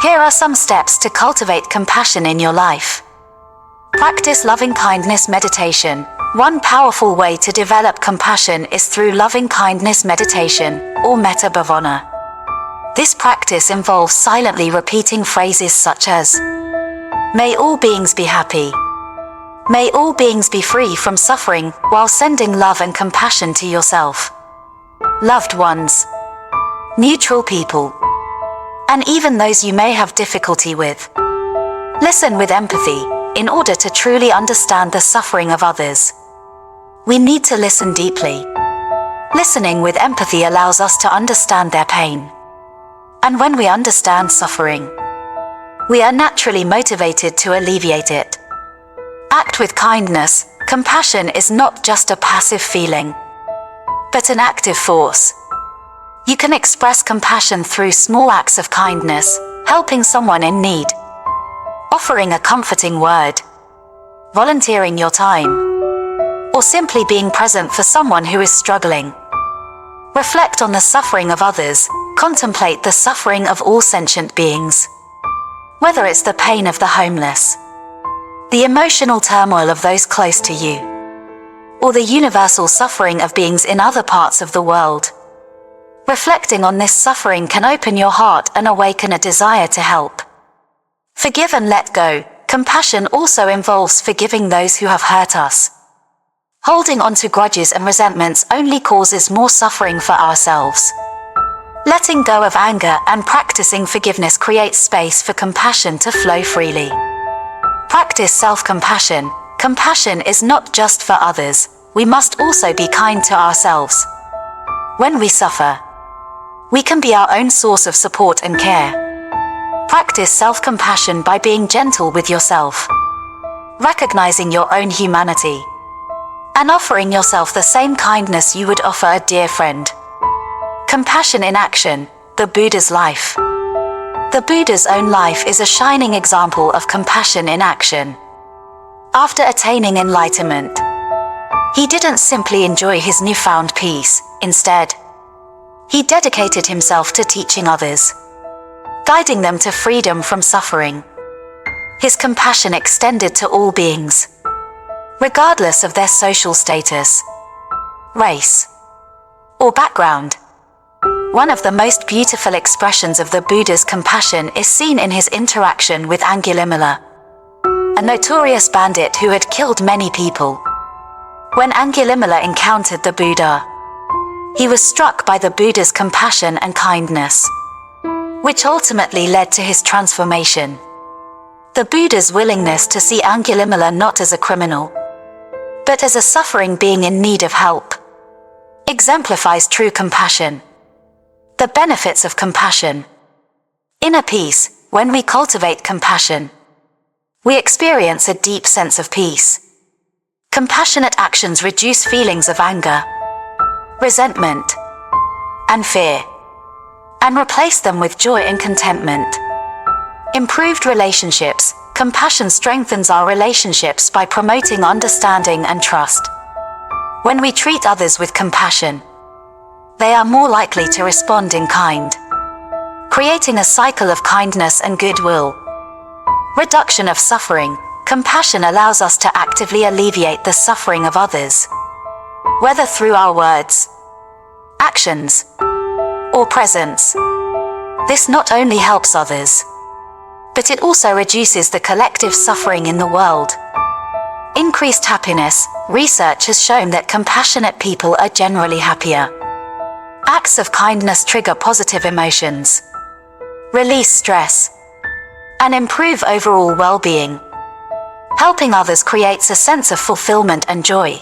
Here are some steps to cultivate compassion in your life. Practice loving-kindness meditation. One powerful way to develop compassion is through loving-kindness meditation, or metta bhavana. This practice involves silently repeating phrases such as, "May all beings be happy. May all beings be free from suffering," while sending love and compassion to yourself, loved ones, neutral people, and even those you may have difficulty with. Listen with empathy. In order to truly understand the suffering of others, we need to listen deeply. Listening with empathy allows us to understand their pain. And when we understand suffering, we are naturally motivated to alleviate it. Act with kindness. Compassion is not just a passive feeling, but an active force. You can express compassion through small acts of kindness, helping someone in need, offering a comforting word, volunteering your time, or simply being present for someone who is struggling. Reflect on the suffering of others. Contemplate the suffering of all sentient beings. Whether it's the pain of the homeless, the emotional turmoil of those close to you, or the universal suffering of beings in other parts of the world. Reflecting on this suffering can open your heart and awaken a desire to help. Forgive and let go. Compassion also involves forgiving those who have hurt us. Holding on to grudges and resentments only causes more suffering for ourselves. Letting go of anger and practicing forgiveness creates space for compassion to flow freely. Practice self-compassion. Compassion is not just for others, we must also be kind to ourselves. When we suffer, we can be our own source of support and care. Practice self-compassion by being gentle with yourself, recognizing your own humanity, and offering yourself the same kindness you would offer a dear friend. Compassion in action. The Buddha's life. The Buddha's own life is a shining example of compassion in action. After attaining enlightenment, he didn't simply enjoy his newfound peace. Instead, he dedicated himself to teaching others, guiding them to freedom from suffering. His compassion extended to all beings, regardless of their social status, race, or background. One of the most beautiful expressions of the Buddha's compassion is seen in his interaction with Angulimala, a notorious bandit who had killed many people. When Angulimala encountered the Buddha, he was struck by the Buddha's compassion and kindness, which ultimately led to his transformation. The Buddha's willingness to see Angulimala not as a criminal, but as a suffering being in need of help, exemplifies true compassion. The benefits of compassion. Inner peace. When we cultivate compassion, we experience a deep sense of peace. Compassionate actions reduce feelings of anger, resentment, and fear, and replace them with joy and contentment. Improved relationships. Compassion strengthens our relationships by promoting understanding and trust. When we treat others with compassion, they are more likely to respond in kind, creating a cycle of kindness and goodwill. Reduction of suffering. Compassion allows us to actively alleviate the suffering of others, whether through our words, actions, or presence. This not only helps others, but it also reduces the collective suffering in the world. Increased happiness. Research has shown that compassionate people are generally happier. Acts of kindness trigger positive emotions, release stress, and improve overall well-being. Helping others creates a sense of fulfillment and joy.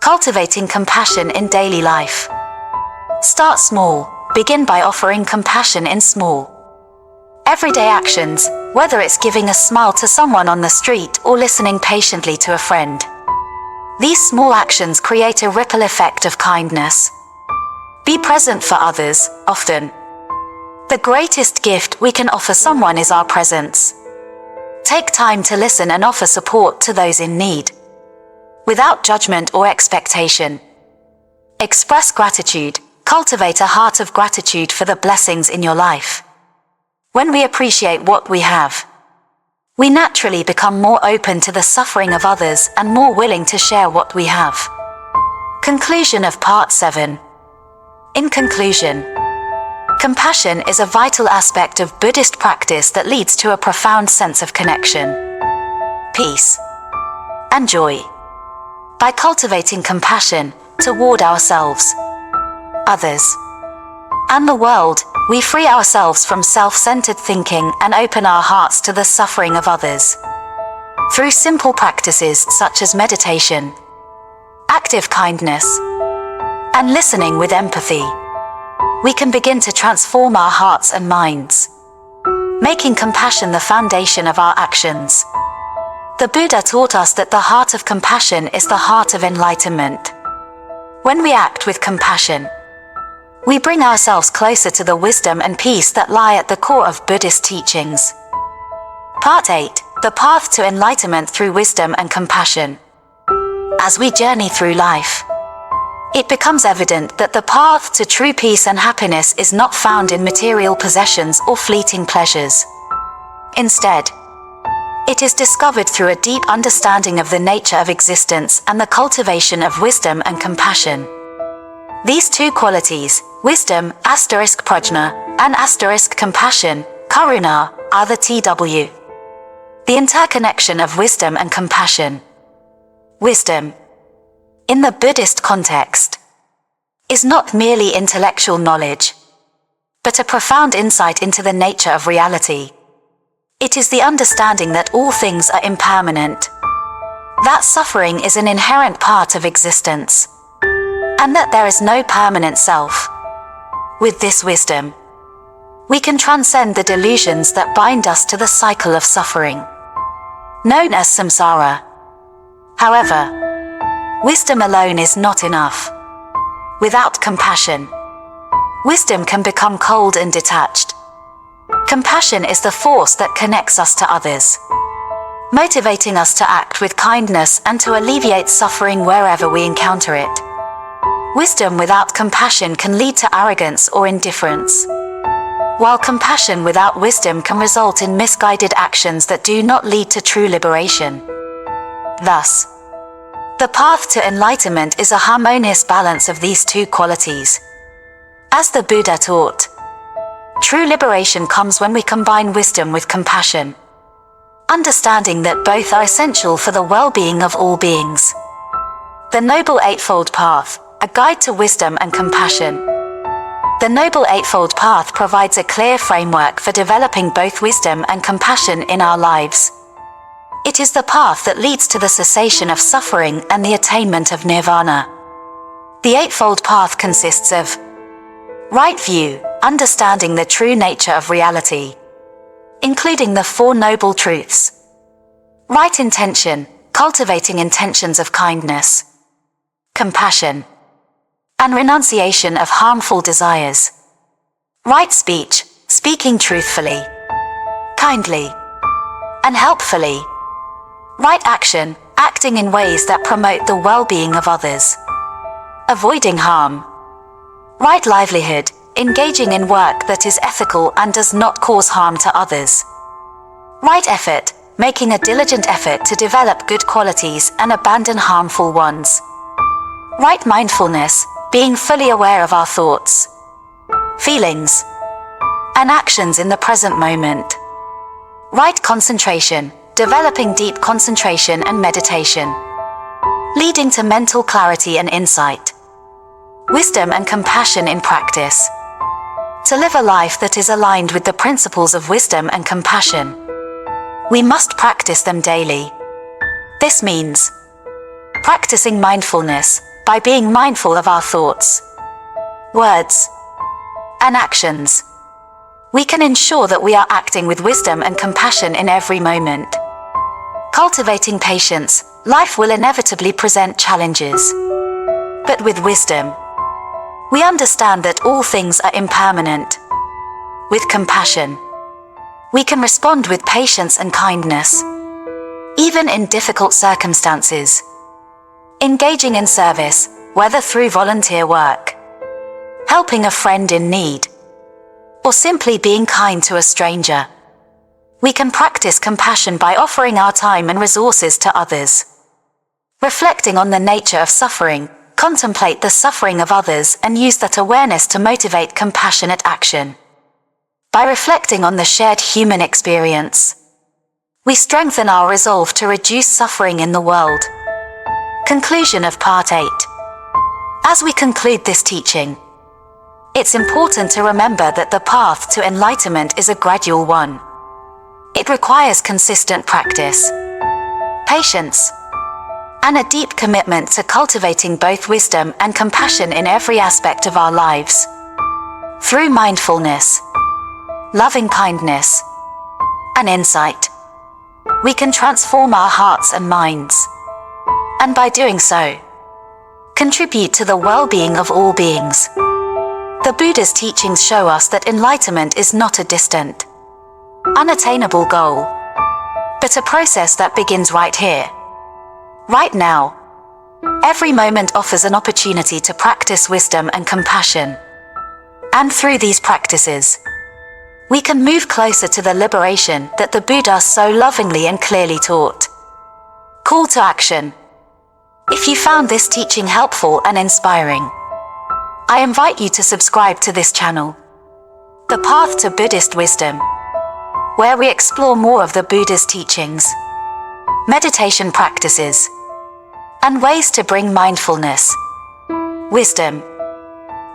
Cultivating compassion in daily life. Start small. Begin by offering compassion in small, everyday actions, whether it's giving a smile to someone on the street or listening patiently to a friend. These small actions create a ripple effect of kindness. Be present for others. Often, The greatest gift we can offer someone is our presence. Take time to listen and offer support to those in need, without judgment or expectation. Express gratitude. Cultivate a heart of gratitude for the blessings in your life. When we appreciate what we have, we naturally become more open to the suffering of others and more willing to share what we have. Conclusion of Part 7. In conclusion, compassion is a vital aspect of Buddhist practice that leads to a profound sense of connection, peace, and joy. By cultivating compassion toward ourselves, others, and the world, we free ourselves from self-centered thinking and open our hearts to the suffering of others. Through simple practices such as meditation, active kindness, and listening with empathy, we can begin to transform our hearts and minds, making compassion the foundation of our actions. The Buddha taught us that the heart of compassion is the heart of enlightenment. When we act with compassion, we bring ourselves closer to the wisdom and peace that lie at the core of Buddhist teachings. Part 8. The path to enlightenment through wisdom and compassion. As we journey through life, it becomes evident that the path to true peace and happiness is not found in material possessions or fleeting pleasures. Instead, it is discovered through a deep understanding of the nature of existence and the cultivation of wisdom and compassion. These two qualities, wisdom, *prajna, and *compassion, karuna, are the TW. The interconnection of wisdom and compassion. Wisdom, in the Buddhist context, is not merely intellectual knowledge, but a profound insight into the nature of reality. It is the understanding that all things are impermanent, that suffering is an inherent part of existence, and that there is no permanent self. With this wisdom, we can transcend the delusions that bind us to the cycle of suffering, known as samsara. However, wisdom alone is not enough. Without compassion, wisdom can become cold and detached. Compassion is the force that connects us to others, motivating us to act with kindness and to alleviate suffering wherever we encounter it. Wisdom without compassion can lead to arrogance or indifference, while compassion without wisdom can result in misguided actions that do not lead to true liberation. Thus, the path to enlightenment is a harmonious balance of these two qualities. As the Buddha taught, true liberation comes when we combine wisdom with compassion, understanding that both are essential for the well-being of all beings. The Noble Eightfold Path, a guide to wisdom and compassion. The Noble Eightfold Path provides a clear framework for developing both wisdom and compassion in our lives. It is the path that leads to the cessation of suffering and the attainment of nirvana. The Eightfold Path consists of right view, understanding the true nature of reality, including the Four Noble Truths. Right intention, cultivating intentions of kindness, compassion, and renunciation of harmful desires. Right speech, speaking truthfully, kindly, and helpfully. Right action, acting in ways that promote the well-being of others, avoiding harm. Right livelihood, engaging in work that is ethical and does not cause harm to others. Right effort, making a diligent effort to develop good qualities and abandon harmful ones. Right mindfulness, being fully aware of our thoughts, feelings, and actions in the present moment. Right concentration, developing deep concentration and meditation, leading to mental clarity and insight. Wisdom and compassion in practice. To live a life that is aligned with the principles of wisdom and compassion, we must practice them daily. This means practicing mindfulness by being mindful of our thoughts, words, and actions. We can ensure that we are acting with wisdom and compassion in every moment. Cultivating patience, life will inevitably present challenges. But with wisdom, we understand that all things are impermanent. with compassion. We can respond with patience and kindness, even in difficult circumstances. Engaging in service, whether through volunteer work, helping a friend in need, or simply being kind to a stranger. We can practice compassion by offering our time and resources to others. Reflecting on the nature of suffering, contemplate the suffering of others and use that awareness to motivate compassionate action. By reflecting on the shared human experience, we strengthen our resolve to reduce suffering in the world. Conclusion of Part 8. As we conclude this teaching, it's important to remember that the path to enlightenment is a gradual one. It requires consistent practice, patience, and a deep commitment to cultivating both wisdom and compassion in every aspect of our lives. Through mindfulness, loving kindness, and insight, we can transform our hearts and minds, and by doing so, contribute to the well-being of all beings. The Buddha's teachings show us that enlightenment is not a distant, unattainable goal, but a process that begins right here, right now. Every moment offers an opportunity to practice wisdom and compassion. And through these practices, we can move closer to the liberation that the Buddha so lovingly and clearly taught. Call to action. If you found this teaching helpful and inspiring, I invite you to subscribe to this channel, The Path to Buddhist Wisdom, where we explore more of the Buddha's teachings, meditation practices, and ways to bring mindfulness, wisdom,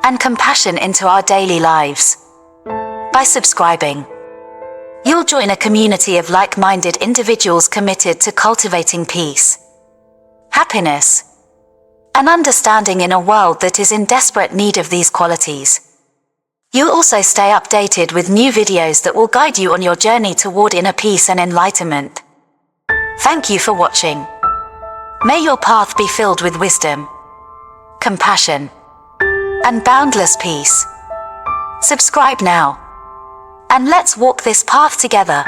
and compassion into our daily lives. By subscribing, you'll join a community of like-minded individuals committed to cultivating peace, happiness, and understanding in a world that is in desperate need of these qualities. You'll also stay updated with new videos that will guide you on your journey toward inner peace and enlightenment. Thank you for watching. May your path be filled with wisdom, compassion, and boundless peace. Subscribe now, and let's walk this path together.